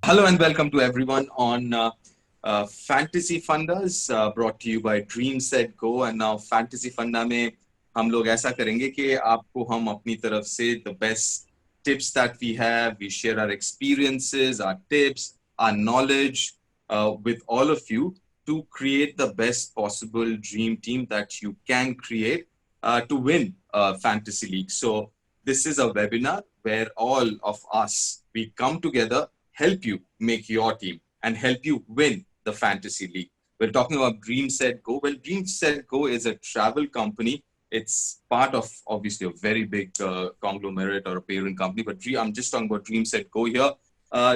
Hello and welcome to everyone on Fantasy Fundas, brought to you by Dream Set Go. And now Fantasy Funda में हम लोग ऐसा करेंगे कि आपको हम अपनी तरफ से the best tips that we have, we share our experiences, our tips, our knowledge with all of you to create the best possible dream team that you can create to win Fantasy League. So this is a webinar where all of us, we come together, help you make your team and help you win the Fantasy League. We're talking about Dream Set Go. Well, Dream Set Go is a travel company. It's part of obviously a very big conglomerate or a parent company, but I'm just talking about Dream Set Go here.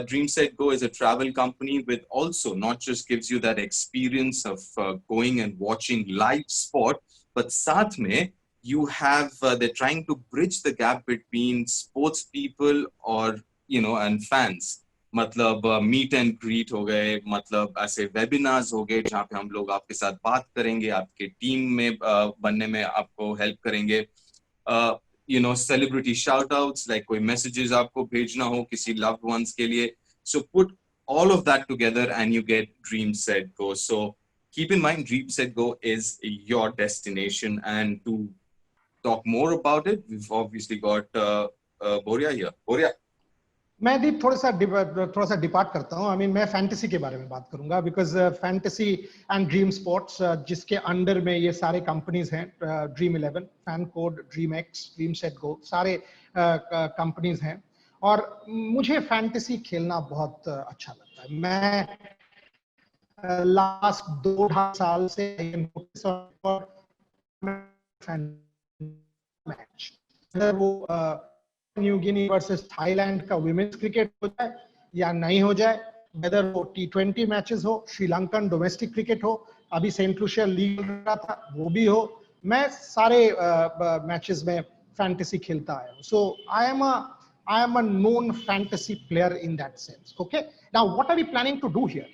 Dream Set Go is a travel company with also not just gives you that experience of going and watching live sport, but साथ में you have they're trying to bridge the gap between sports people or and fans. मतलब meet and greet हो गए, मतलब ऐसे webinars हो गए जहाँ पे हम लोग आपके साथ बात करेंगे, आपके टीम में बनने में आपको हेल्प करेंगे. सेलिब्रिटी शाउट आउट्स, लाइक कोई मैसेजेस आपको भेजना हो किसी लव्ड वंस के लिए. So put all of that together and you get Dream Set Go. So keep in mind, Dream Set Go is your destination. And to talk more about it, we've obviously got Boria here. Boria. मैं दीप थोड़ा सा depart करता हूँ. मैं fantasy के बारे में बात करूंगा because fantasy and dream sports जिसके अंडर में ये सारे कंपनीज हैं, dream 11, fan code, dream x, dream set go, सारे कंपनीज हैं. और मुझे फैंटेसी खेलना बहुत अच्छा लगता है. मैं लास्ट 2-2.5 साल से मैच, वो न्यू गिनी वर्सेस थाईलैंड का विमेन्स क्रिकेट हो जाए या नहीं हो जाए, वेदर वो T20 मैचेस हो, श्रीलंकन डोमेस्टिक क्रिकेट हो, अभी सेंट लुशिया लीग रहा था वो भी हो, मैं सारे मैचेस में फैंटेसी खेलता आया हूं. सो I am a known fantasy player in that sense. Okay, now what are we planning to do here?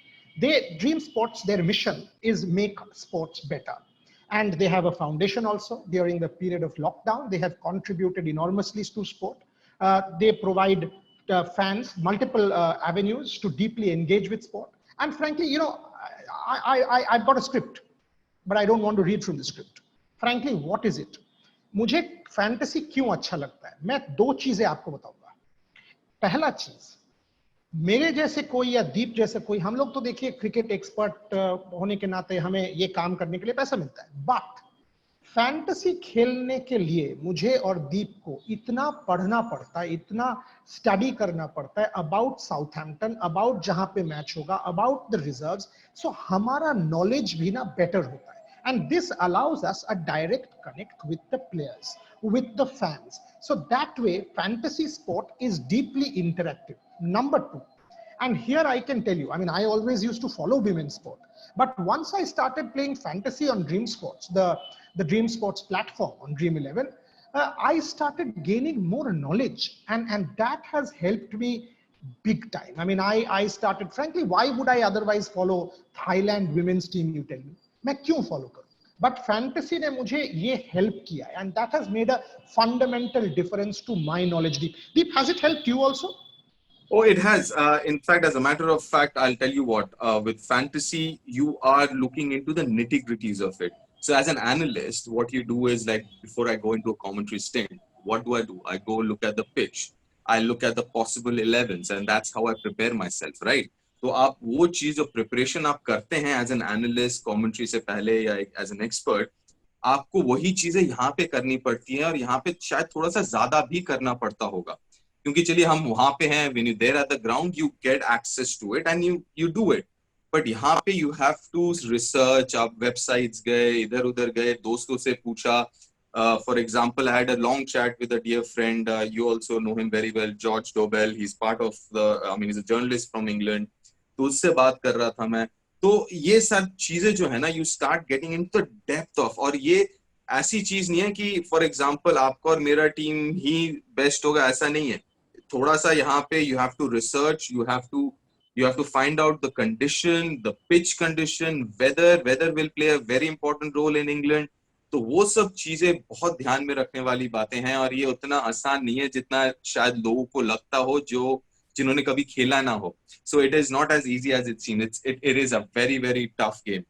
Dream Sports, their mission is make sports better. And they have a foundation also. During the period of lockdown, they have contributed enormously to sport. They provide fans multiple avenues to deeply engage with sport. And frankly, I've got a script, but I don't want to read from the script. Frankly, what is it? मुझे fantasy क्यों अच्छा लगता है, मैं 2 चीजें आपको बताऊंगा. पहला चीज, मेरे जैसे कोई या दीप जैसे कोई, हम लोग तो देखिए क्रिकेट एक्सपर्ट होने के नाते हमें ये काम करने के लिए पैसा मिलता है, बट फैंटेसी खेलने के लिए मुझे और दीप को इतना पढ़ना पड़ता है, इतना स्टडी करना पड़ता है अबाउट साउथहैम्पटन, अबाउट जहां पे मैच होगा, अबाउट द रिजर्व्स. सो हमारा नॉलेज भी ना बेटर होता है. And this allows us a direct connect with the players, with the fans. So that way, fantasy sport is deeply interactive. Number 2, and here I can tell you, I always used to follow women's sport, but once I started playing fantasy on Dream Sports, the Dream Sports platform on Dream 11, I started gaining more knowledge, and that has helped me big time. I started, frankly, why would I otherwise follow Thailand women's team, you tell me? मैं क्यों follow करूं? But fantasy ने मुझे ये help किया, and that has made a fundamental difference to my knowledge. Deep, has it helped you also? Oh, it has. In fact, as a matter of fact, I'll tell you what, with fantasy, you are looking into the nitty-gritties of it. So as an analyst, what you do is, like, before I go into a commentary stint, what do? I go look at the pitch. I look at the possible 11s, and that's how I prepare myself, right? तो आप वो चीज जो preparation आप करते हैं as an analyst commentary से पहले या एज एन एक्सपर्ट, आपको वही चीजें यहाँ पे करनी पड़ती हैं, और यहाँ पे शायद थोड़ा सा ज्यादा भी करना पड़ता होगा, क्योंकि चलिए हम वहां पे हैं, when you there at the ground, you get access to it and you do it. But यहाँ पे you have to research. आप वेबसाइट्स गए, इधर उधर गए, दोस्तों से पूछा. For example, I had a long chat with a dear friend. You also know him very well, George Dobell. He's part of he's a journalist from England. तो उससे बात कर रहा था मैं. तो ये सब चीजें जो है ना, you start getting into the depth of, और ये ऐसी चीज नहीं है कि फॉर एग्जांपल आपका और मेरा टीम ही बेस्ट होगा, ऐसा नहीं है. थोड़ा सा यहाँ पे you have to research, you have to find out the condition, the pitch condition, weather will play a very important role in England. तो वो सब चीजें बहुत ध्यान में रखने वाली बातें हैं, और ये उतना आसान नहीं है जितना शायद लोगों को लगता हो, जो जिन्होंने कभी खेला ना हो. So it is not as easy as it seems. It is a very very tough game.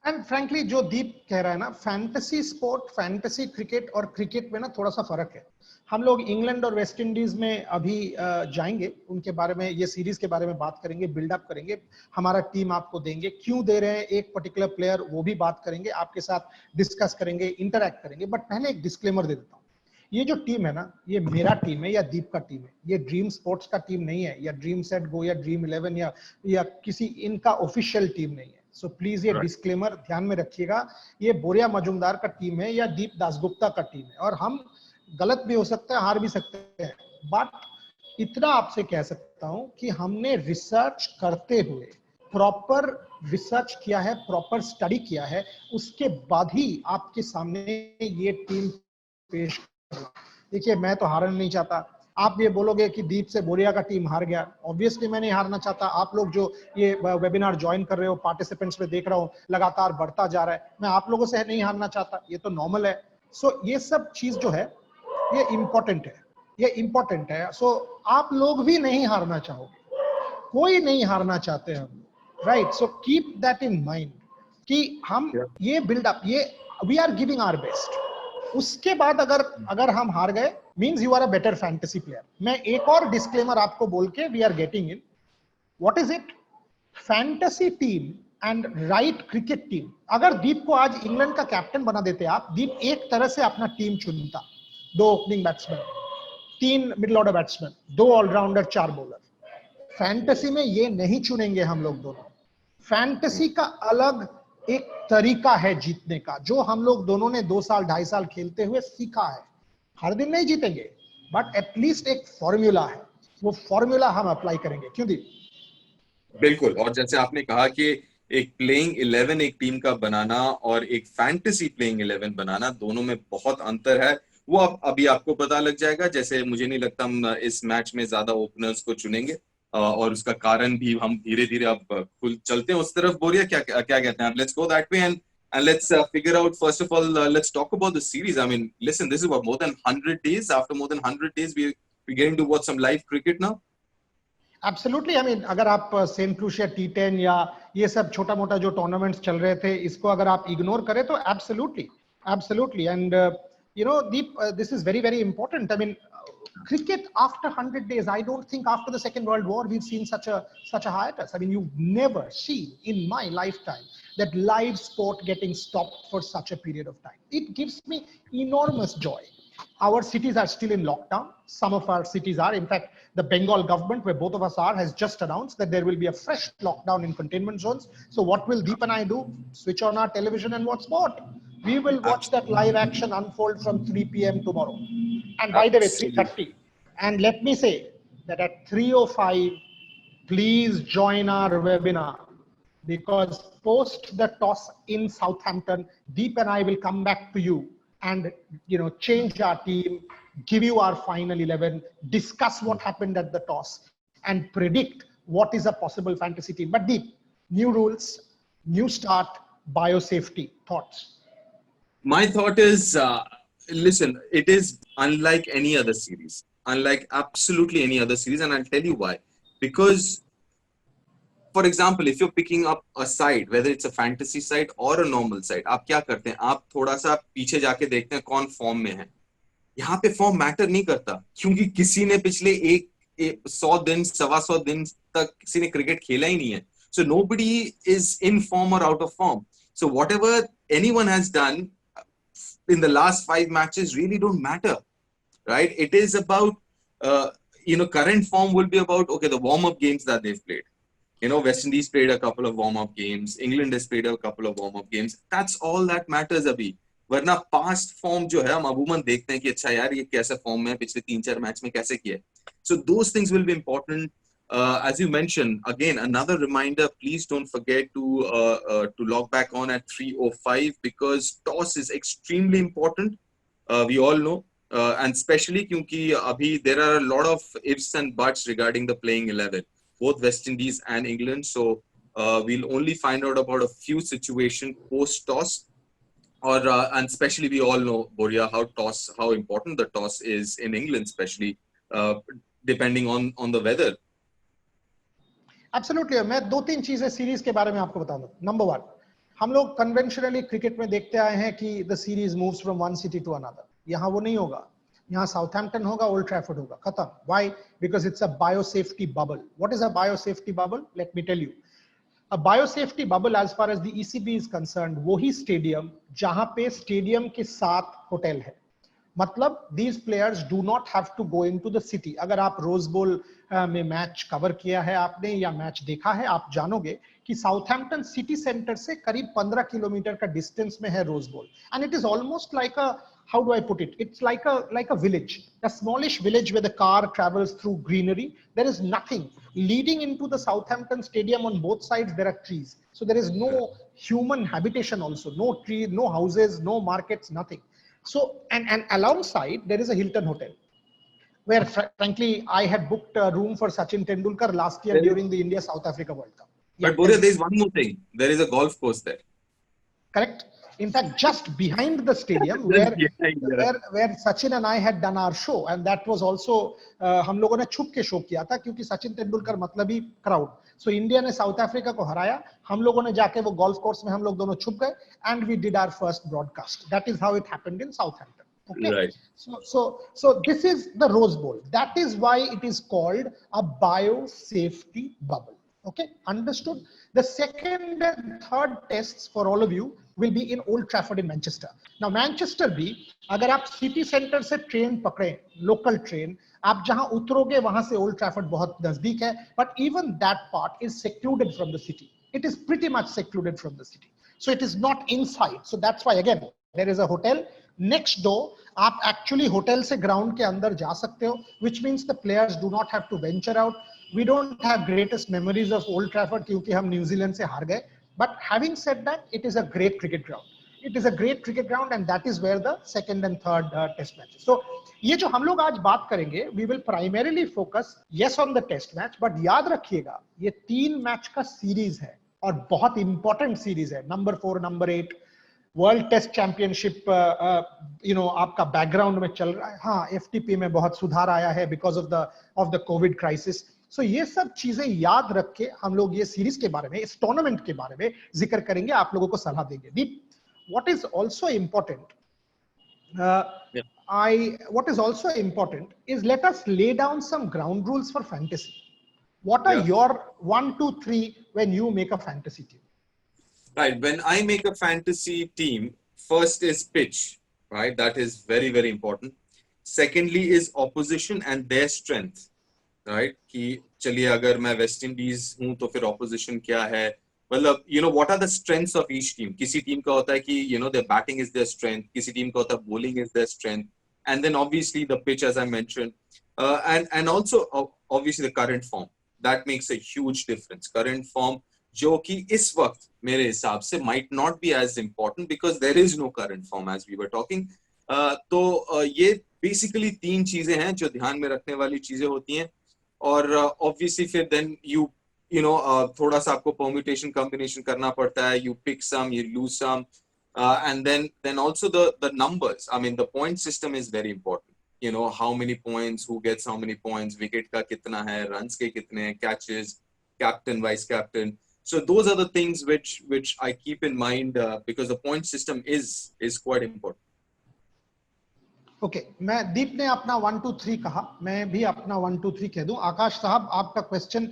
And frankly जो दीप कह रहा है ना, फैंटेसी स्पोर्ट, फैंटेसी क्रिकेट और क्रिकेट में ना थोड़ा सा फर्क है. हम लोग इंग्लैंड और वेस्ट इंडीज में अभी जाएंगे, उनके बारे में, ये सीरीज के बारे में बात करेंगे, बिल्डअप करेंगे, हमारा टीम आपको देंगे, क्यों दे रहे हैं एक पर्टिकुलर प्लेयर, वो भी बात करेंगे, आपके साथ डिस्कस करेंगे, इंटरैक्ट करेंगे. बट पहले एक डिस्क्लेमर दे देता हूँ, ये जो टीम है ना, ये मेरा टीम है या दीप का टीम है, ये ड्रीम स्पोर्ट्स का टीम नहीं है, या ड्रीम सेट गो या ड्रीम 11 या किसी इनका ऑफिशियल टीम नहीं है. सो प्लीज ये डिस्क्लेमर ध्यान में रखिएगा, ये बोरिया मजुमदार का टीम है या दीप दासगुप्ता का टीम है, और हम गलत भी हो सकते हैं, हार भी सकते हैं, बट इतना आपसे कह सकता हूं कि हमने रिसर्च करते हुए, प्रॉपर रिसर्च किया है, प्रॉपर स्टडी किया है, उसके बाद ही आपके सामने ये टीम पेश. देखिए, मैं तो हारना नहीं चाहता. आप ये बोलोगे कि दीप से बोरिया का टीम हार गया, ऑब्वियसली मैं नहीं हारना चाहता. आप लोग जो ये वेबिनार ज्वाइन कर रहे हो, पार्टिसिपेंट्स में देख रहा हूँ लगातार बढ़ता जा रहा है, मैं आप लोगों से नहीं हारना चाहता, ये तो नॉर्मल है. सो ये सब चीज जो है ये इंपॉर्टेंट है, ये इंपॉर्टेंट है. सो आप लोग भी नहीं हारना चाहोगे, कोई नहीं हारना चाहते हम, right? So keep that in mind कि हम ये बिल्डअप, ये we are giving our best. उसके बाद अगर हम हार गए, means you are a better fantasy player. मैं एक और डिस्क्लेमर आपको बोल के we are getting in. What is it? Fantasy team and right cricket team. अगर दीप को आज इंग्लैंड का कैप्टन बना देते आप, दीप एक तरह से अपना टीम चुनता. 2 opening batsman, 3 middle order batsman, 2 allrounder, 4 bowler. Fantasy में ये नहीं चुनेंगे हम लोग दोनों. फैंटेसी का अलग एक तरीका है जीतने का, जो हम लोग दोनों ने 2 साल 2.5 साल खेलते हुए सीखा है. हर दिन नहीं जीतेंगे, बट एटलीस्ट एक फॉर्मूला है, वो फॉर्मूला हम अप्लाई करेंगे. क्यों दीप? बिल्कुल. और जैसे आपने कहा कि एक प्लेइंग 11 एक टीम का बनाना और एक फैंटेसी प्लेइंग 11 बनाना, दोनों में बहुत अंतर है. वो अभी आपको पता लग जाएगा. जैसे मुझे नहीं लगता हम इस मैच में ज्यादा ओपनर्स को चुनेंगे, और उसका कारण भी हम धीरे धीरे अब खुल चलते हैं उस तरफ. बोरिया, क्या क्या कहते हैं आप? Let's go that way and let's figure out, first of all, let's talk about the series. I mean, listen, this is what, more than 100 days. After more than 100 days, we're getting to watch some live cricket now. Absolutely. I mean, अगर आप Saint Lucia T10 या ये सब छोटा मोटा जो tournaments चल रहे थे, इसको अगर आप इग्नोर करें तो absolutely, absolutely. And you know Deep, this is very very important. I mean, cricket after 100 days, I don't think after the Second World War we've seen such a hiatus. I mean, you've never seen in my lifetime that live sport getting stopped for such a period of time. It gives me enormous joy. Our cities are still in lockdown. Some of our cities are. In fact, the Bengal government, where both of us are, has just announced that there will be a fresh lockdown in containment zones. So what will Deep and I do? Switch on our television and watch sport. We will watch that live action unfold from 3 p.m. tomorrow. And by the way, 3:30. And let me say that at 3:05, please join our webinar, because post the toss in Southampton, Deep and I will come back to you and change our team, give you our final 11, discuss what happened at the toss, and predict what is a possible fantasy team. But Deep, new rules, new start, biosafety, thoughts? My thought is, listen, it is unlike any other series, unlike absolutely any other series, and I'll tell you why. Because, for example, if you're picking up a side, whether it's a fantasy side or a normal side, आप क्या करते हैं? आप थोड़ा सा पीछे जाके देखते हैं कौन फॉर्म में है. यहाँ पे फॉर्म मैटर नहीं करता, क्योंकि किसी ने पिछले 100 दिन, 125 दिन तक किसी ने क्रिकेट खेला ही नहीं है. So nobody is in form or out of form. So whatever anyone has done in the last 5 matches really don't matter, right? It is about, current form will be about, okay, the warm-up games that they've played. West Indies played a couple of warm-up games. England has played a couple of warm-up games. That's all that matters अभी. वरना past form जो है हम अमूमन देखते हैं कि अच्छा यार ये कैसा फॉर्म में पिछले 3-4 मैच में कैसे किया. So those things will be important. As you mentioned, again, another reminder, please don't forget to log back on at 3:05, because toss is extremely important. We all know, and especially क्योंकि अभी there are a lot of ifs and buts regarding the playing 11, both West Indies and England. So we'll only find out about a few situations post toss. And especially we all know, Boria, how important the toss is in England, especially. depending on the weather. Absolutely. मैं दो तीन चीजें series के बारे में आपको बता दूं। नंबर वन, हम लोग कन्वेंशनली क्रिकेट में देखते आए हैं कि the series moves from one city to another. यहाँ वो नहीं होगा। यहाँ साउथहैम्पटन होगा, ओल्ड ट्रैफर्ड होगा, खत्म। Why? Because it's a biosafety bubble. What is a biosafety bubble? Let me tell you. A biosafety bubble as far as the ECB is concerned, वही stadium जहां पे स्टेडियम के साथ होटल है। मतलब these players do not have to go into the city। अगर आप रोज बोल में मैच कवर किया है आपने या मैच देखा है, आप जानोगे कि साउथहैम्पटन सिटी सेंटर से करीब 15 किलोमीटर का डिस्टेंस में है रोज बोल। And it is almost like a, how do I put it? It's like a village, a smallish village where the car travels through greenery. There is nothing leading into the Southampton Stadium. On both sides there are trees, so there is no human habitation also, no tree, no houses, no markets, nothing. So and alongside there is a Hilton hotel where frankly I had booked a room for Sachin Tendulkar last year during the India South Africa World Cup. But Boria, there is one more thing. There is a golf course there. Correct. In fact, just behind the stadium where Sachin and I had done our show, and that was also हम लोगों ने छुप के show किया था क्योंकि सचिन तेंदुलकर मतलब ही crowd. So India ने साउथ अफ्रीका को हराया, हम लोगों ने जाके वो गोल्फ कोर्स में हम लोग दोनों छुप गए, and we did our first broadcast. That is how it happened in Southampton. Okay. Right. So this is the Rose Bowl. That is why it is called a biosafety bubble. Okay, understood? The second and third tests for all of you will be in Old Trafford in Manchester. Now Manchester भी, अगर आप city centre से train पकड़े, local train, आप जहां उतरोगे वहां से old Trafford बहुत नजदीक है, but even that part is secluded from the city. It is pretty much secluded from the city. So it is not inside. So that's why again there is a hotel next door. आप actually hotel से ground के अंदर जा सकते हो, which means the players do not have to venture out. We don't have greatest memories of Old Trafford क्योंकि हम New Zealand से हार गए, but having said that, it is a great cricket ground. It is a great cricket ground, and that is where the second and third test matches. So ये जो हम लोग आज बात करेंगे, we will primarily focus yes on the test match, but याद रखिएगा ये 3 मैच का सीरीज है और बहुत इंपॉर्टेंट सीरीज है। नंबर 4, नंबर 8 वर्ल्ड टेस्ट चैंपियनशिप आपका बैकग्राउंड में चल रहा है। हाँ, एफटीपी में बहुत सुधार आया है because of the COVID crisis. So ये सब चीजें याद रख के हम लोग ये सीरीज के बारे में, इस टूर्नामेंट के बारे में जिक्र करेंगे, आप लोगों को सलाह देंगे। Deep, what is also important what is also important is let us lay down some ground rules for fantasy. What are your 1, 2, 3 when you make a fantasy team? Right. When I make a fantasy team, first is pitch, right? That is very, very important. Secondly is opposition and their strength, right? कि चलिए अगर मैं West Indies हूं तो फिर opposition क्या है? मतलब what are the strengths of each team? किसी टीम का होता है कि their batting is their strength, किसी टीम का होता है bowling is their strength, and then obviously the pitch as I mentioned, and also obviously the current form. That makes a huge difference. Current form जो कि इस वक्त मेरे हिसाब से might not be as important because there is no current form as we were talking. तो ये basically 3 चीजें हैं जो ध्यान में रखने वाली चीजें होती हैं, और obviously फिर then थोड़ा सा आपको permutation combination करना पड़ता है. You pick some, you lose some, and then also the numbers. I mean the point system is very important. How many points, who gets how many points, wicket का कितना है, runs के कितने हैं, catches, captain, vice captain. So those are the things which I keep in mind because the point system is quite important. Okay, मैं दीप ने अपना 1, 2, 3 कहा, मैं भी अपना 1, 2, 3 कह दूं। आकाश साहब, आपका question,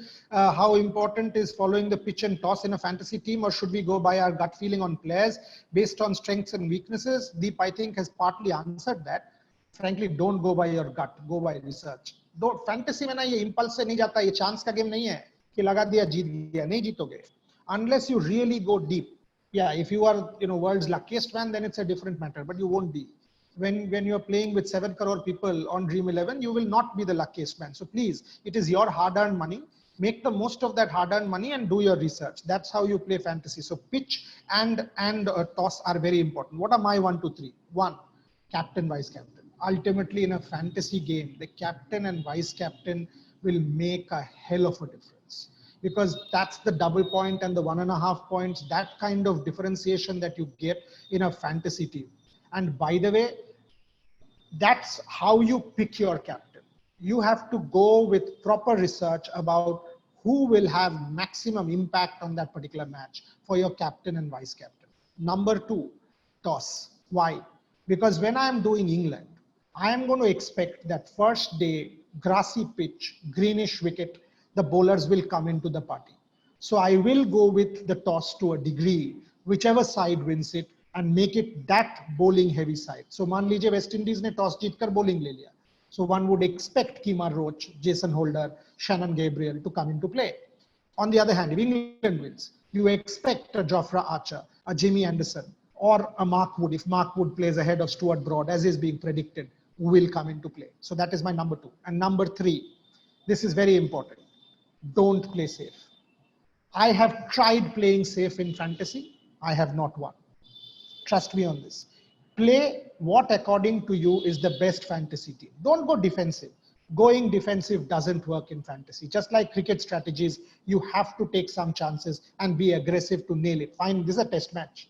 how important is following the pitch and toss in a fantasy team, or should we go by our gut feeling on players based on strengths and weaknesses? Deep, I think, has partly answered that. Frankly, don't go by your gut, go by research. Don't fantasy में ना ये impulse से नहीं जाता, ये chance का game नहीं है कि लगा दिया जीत गया, नहीं जीतोगे unless you really go deep. Yeah, if you are world's luckiest man, then it's a different matter, but you won't be. When you're playing with 7 crore people on Dream 11, you will not be the luckiest man. So please, it is your hard-earned money. Make the most of that hard-earned money and do your research. That's how you play fantasy. So pitch and toss are very important. What are my 1, 2, 3? 1, captain, vice captain. Ultimately, in a fantasy game, the captain and vice captain will make a hell of a difference, because that's the double point and the 1.5 points, that kind of differentiation that you get in a fantasy team. And by the way, that's how you pick your captain. You have to go with proper research about who will have maximum impact on that particular match for your captain and vice captain. Number two, toss. Why? Because when I am doing England, I am going to expect that first day, grassy pitch, greenish wicket, the bowlers will come into the party. So I will go with the toss to a degree, whichever side wins it, and make it that bowling heavy side. So मान लीजिए West Indies ने toss जीतकर bowling ले लिया. So one would expect Kemar Roach, Jason Holder, Shannon Gabriel to come into play. On the other hand, if England wins, you expect a Jofra Archer, a Jimmy Anderson, or a Mark Wood. If Mark Wood plays ahead of Stuart Broad, as is being predicted, will come into play. So that is my number two. And number three, this is very important. Don't play safe. I have tried playing safe in fantasy. I have not won. Trust me on this. Play what according to you is the best fantasy team. Don't go defensive. Going defensive doesn't work in fantasy. Just like cricket strategies, you have to take some chances and be aggressive to nail it. Fine, this is a test match.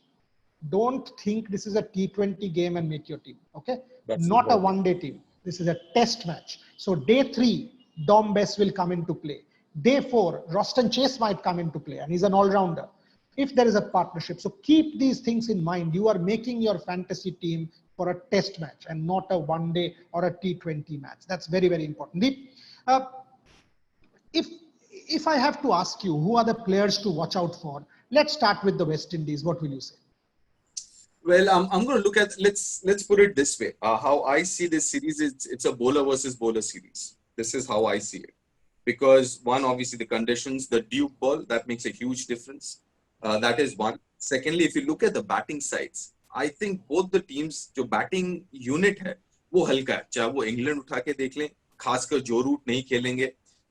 Don't think this is a T20 game and make your team. Okay? That's Not a important. one-day team. This is a test match. So day 3, Dom Bess will come into play. Day 4, Roston Chase might come into play, and he's an all-rounder. If there is a partnership, so keep these things in mind. You are making your fantasy team for a test match and not a one-day or a T20 match. That's very, very important. Deep, uh, if if I have to ask you who are the players to watch out for, let's start with the West Indies. What will you say? Well, I'm going to look at let's put it this way. How I see this series is it's a bowler versus bowler series. This is how I see it. Because one, obviously the conditions, the Duke ball, that makes a huge difference. That is one. Secondly, if you look at the batting sides, I think both the teams जो batting unit है वो हल्का है. चाहे वो England उठा के देख लें, खासकर जो रूट नहीं खेलेंगे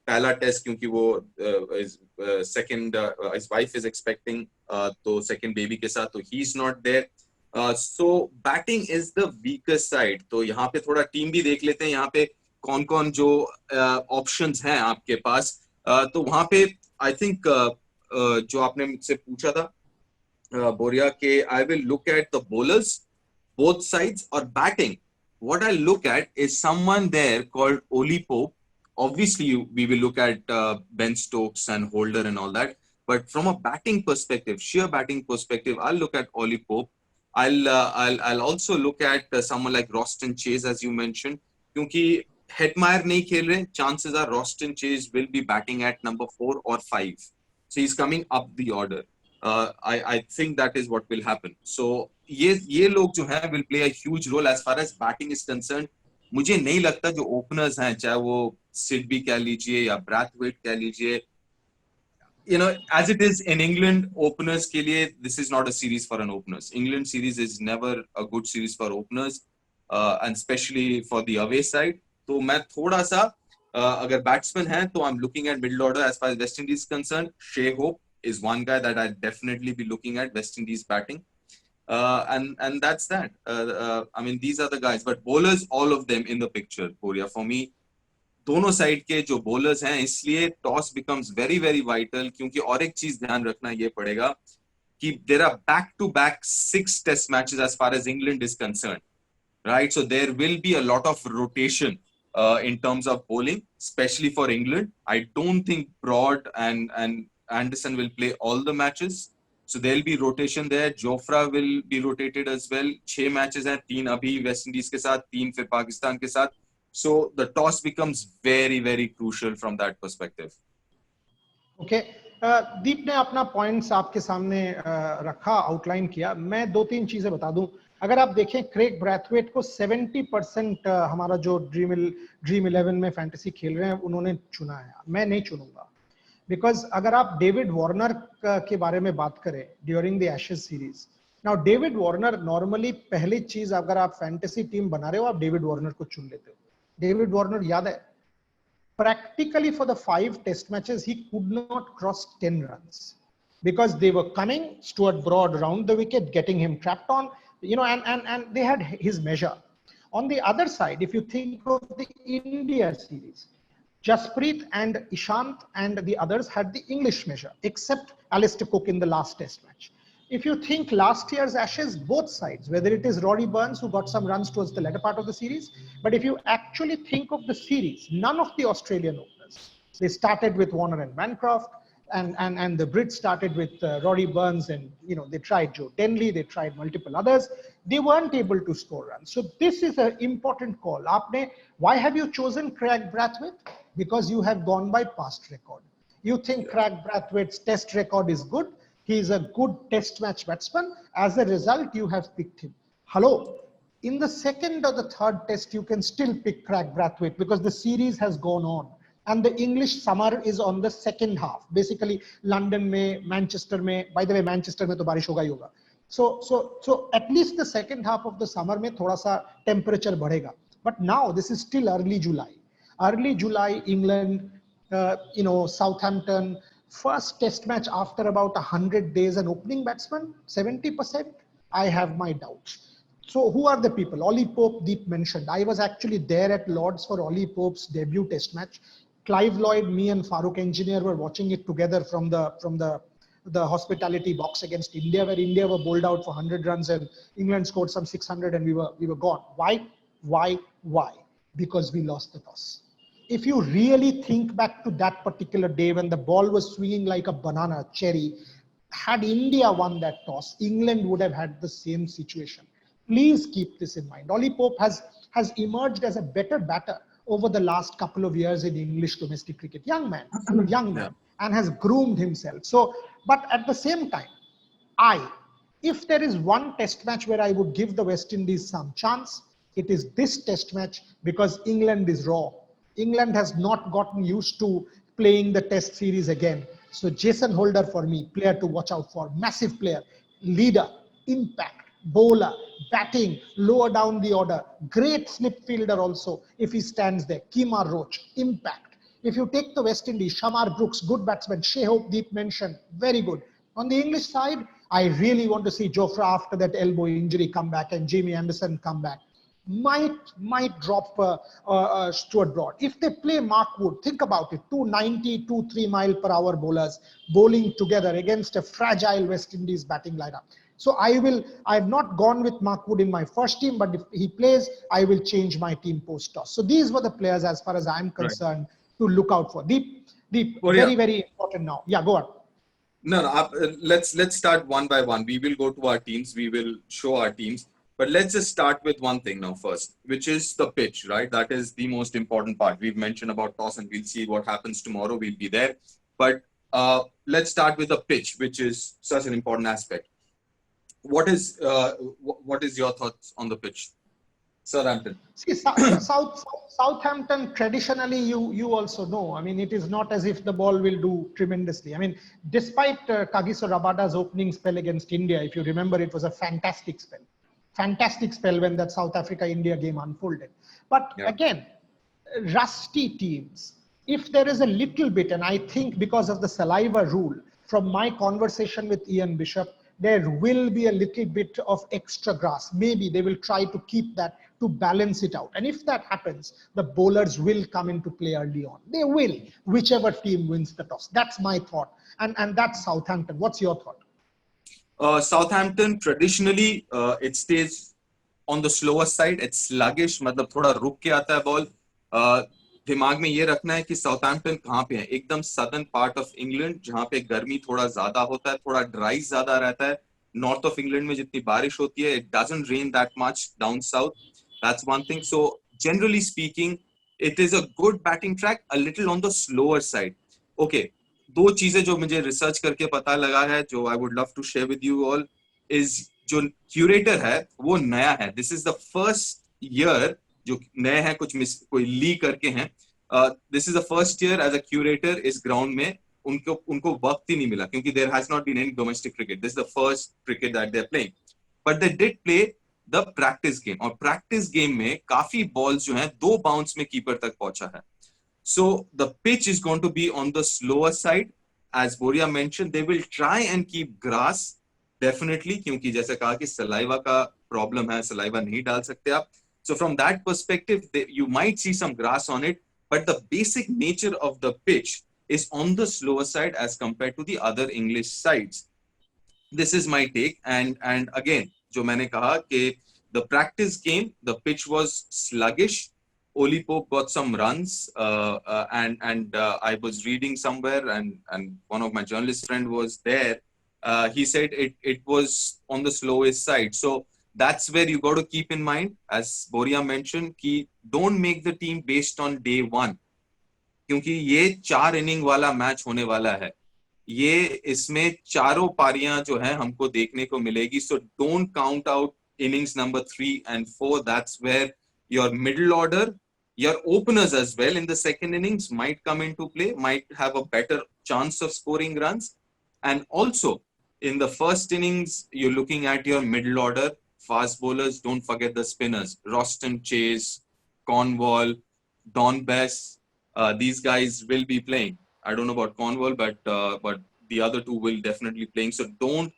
पहला टेस्ट क्योंकि वो second his wife is expecting तो सेकंड बेबी के साथ तो he is not there. So batting is the weakest side. तो यहाँ पे थोड़ा टीम भी देख लेते हैं यहाँ पे कौन कौन जो ऑप्शंस हैं आपके पास. तो वहां पे आई थिंक जो आपने मुझसे पूछा था बोरिया के I will look at the bowlers both sides or batting. What I look at is someone there called Oli Pope. Obviously we will look at Ben Stokes and Holder and all that, but from a batting perspective, sheer batting perspective, I'll look at Oli Pope. I'll also look at someone like Roston Chase, as you mentioned, क्योंकि Hetmeyer नहीं खेल रहे, chances are Roston Chase will be batting at number 4 or 5. So he's coming up the order. I think that is what will happen. So ये लोग जो हैं will play a huge role as far as batting is concerned. मुझे नहीं लगता जो openers हैं, चाहे वो सिडबी कह लीजिए या ब्रैथवेट कह लीजिए, you know, as it is in England, openers के लिए this is not a series for an openers. England series is never a good series for openers, and especially for the away side. तो मैं थोड़ा सा अगर batsman है तो I'm looking at middle order as far as West Indies is concerned. Shea Hope is one guy that I'd definitely be looking at West Indies batting. And that's that. I mean, these are the guys, but bowlers, all of them in the picture, Korea. For me, दोनों side के जो bowlers हैं, इसलिए toss becomes very very vital. क्योंकि और एक चीज ध्यान रखना ये पड़ेगा कि there are back to back 6 test matches as far as England is concern, right? So there will be a lot of rotation in terms of bowling, especially for England. I don't think Broad and Anderson will play all the matches. So there'll be rotation there. Jofra will be rotated as well. 6 matches हैं, 3 अभी West Indies के साथ, 3 फिर पाकिस्तान के साथ. So the toss becomes very very crucial from that perspective. Okay, Deep ने अपना points आपके सामने रखा, आउटलाइन किया. मैं 2-3 चीजें बता दूं. अगर आप देखें क्रेग ब्रैथवेट को 70% हमारा जो ड्रीम 11 में फैंटेसी खेल रहे हैं उन्होंने चुना है. मैं नहीं चुनूंगा, बिकॉज अगर आप डेविड वार्नर के बारे में बात करें during the Ashes series, now David Warner normally पहली चीज अगर आप फैंटेसी टीम बना रहे हो आप डेविड वार्नर को चुन लेते हो. डेविड वार्नर याद है practically for the 5 test matches he could not cross 10 runs because they were coming Stuart Broad around the wicket getting him trapped on, you know, and they had his measure. On the other side, if you think of the India series, Jasprit and Ishant and the others had the English measure except Alistair Cook in the last test match. if you think last year's Ashes, both sides, whether it is Rory Burns who got some runs towards the latter part of the series, but if you actually think of the series, none of the Australian openers, they started with Warner and Bancroft, and the Brits started with Rory Burns, and they tried Joe Denley, they tried multiple others. They weren't able to score runs. So this is an important call. Why have you chosen Craig Brathwaite? Because you have gone by past record. You think Craig Brathwaite's test record is good. He is a good test match batsman. As a result, you have picked him. Hello. In the second or the third test, you can still pick Craig Brathwaite because the series has gone on. And the English summer is on the second half. Basically, London में, Manchester में, by the way, Manchester में तो बारिश होगा ही होगा. So at least the second half of the summer में थोड़ा सा temperature बढ़ेगा. But now this is still early July. Early July, England, Southampton, first test match after about 100 days, an opening batsman, 70%. I have my doubts. So who are the people? Ollie Pope, Deep mentioned. I was actually there at Lords for Ollie Pope's debut test match. Clive Lloyd, me and Farooq Engineer were watching it together from the hospitality box against India, where India were bowled out for 100 runs and England scored some 600 and we were gone. Why? Because we lost the toss. If you really think back to that particular day when the ball was swinging like a banana cherry, had India won that toss, England would have had the same situation. Please keep this in mind. Ollie Pope has emerged as a better batter over the last couple of years in English domestic cricket. Young man, and has groomed himself. So, but at the same time, if there is one test match where I would give the West Indies some chance, it is this test match because England is raw. England has not gotten used to playing the test series again. So Jason Holder for me, player to watch out for, massive player, leader, impact, bowler, batting, lower down the order, great slip fielder also if he stands there. Kemar Roach, impact. If you take the West Indies, Shamar Brooks, good batsman, Shai Hope, Deep mentioned, very good. On the English side, I really want to see Jofra after that elbow injury come back and Jamie Anderson come back. Might drop Stuart Broad. If they play Mark Wood, think about it, 290, 2-3 mile per hour bowlers bowling together against a fragile West Indies batting lineup. So I have not gone with Mark Wood in my first team, but if he plays, I will change my team post-toss. So these were the players as far as I'm concerned to look out for. Deep, very, very important now. Yeah, go on. No, let's start one by one. We will go to our teams. We will show our teams. But let's just start with one thing now first, which is the pitch, right? That is the most important part. We've mentioned about toss and we'll see what happens tomorrow. We'll be there. But let's start with the pitch, which is such an important aspect. What is your thoughts on the pitch? Southampton. See, Southampton traditionally, you also know. I mean, it is not as if the ball will do tremendously. I mean, despite Kagiso Rabada's opening spell against India, if you remember, it was a fantastic spell. Fantastic spell when that South Africa-India game unfolded. But again, rusty teams, if there is a little bit, and I think because of the saliva rule, from my conversation with Ian Bishop, there will be a little bit of extra grass. Maybe they will try to keep that to balance it out. And if that happens, the bowlers will come into play early on. They will, whichever team wins the toss. That's my thought. And that's Southampton. What's your thought? Southampton traditionally it stays on the slower side. It's sluggish, मतलब थोड़ा रुक के आता है ball. दिमाग में ये रखना है कि साउथहैम्पटन कहाँ पे है. एकदम सदर्न पार्ट ऑफ इंग्लैंड जहाँ पे गर्मी थोड़ा ज्यादा होता है, थोड़ा ड्राई ज्यादा रहता है. नॉर्थ ऑफ इंग्लैंड में जितनी बारिश होती है, it doesn't rain that much down south. That's one thing. So generally speaking, it is a good batting track, a little on the slower side. Okay. दो चीजें जो मुझे रिसर्च करके पता लगा है, जो I would love to share with you all, is जो क्यूरेटर है वो नया है. This is the first year जो नए हैं, कोई ली करके हैं. This is the first year as a curator इस ग्राउंड में. उनको वक्त ही नहीं मिला क्योंकि there has not been any domestic cricket. This is the first cricket that they are playing, but they did play the practice game. और practice game में काफी बॉल्स जो हैं 2 बाउंस में कीपर तक पहुंचा है. So the pitch is going to be on the slower side. As Boria mentioned, they will try and keep grass definitely, क्योंकि जैसे कहा कि saliva का problem है, saliva नहीं डाल सकते आप. So from that perspective, you might see some grass on it, but the basic nature of the pitch is on the slower side as compared to the other English sides. This is my take. And again, जो मैंने कहा कि the practice game, the pitch was sluggish. Oli Pope got some runs, and I was reading somewhere, and one of my journalist friend was there. He said it was on the slowest side. So that's where you got to keep in mind, as Boria mentioned, कि don't make the team based on day one, क्योंकि ये 4 inning वाला match होने वाला है. ये इसमें चारों पारियां जो है हमको देखने को मिलेगी. So don't count out innings number 3 and 4. That's where your middle order, your openers as well in the second innings might come into play, might have a better chance of scoring runs. And also in the first innings, you're looking at your middle order fast bowlers. Don't forget the spinners: Roston Chase, Cornwall, Don Bess. These guys will be playing. I don't know about Cornwall, but the other two will definitely playing. So don't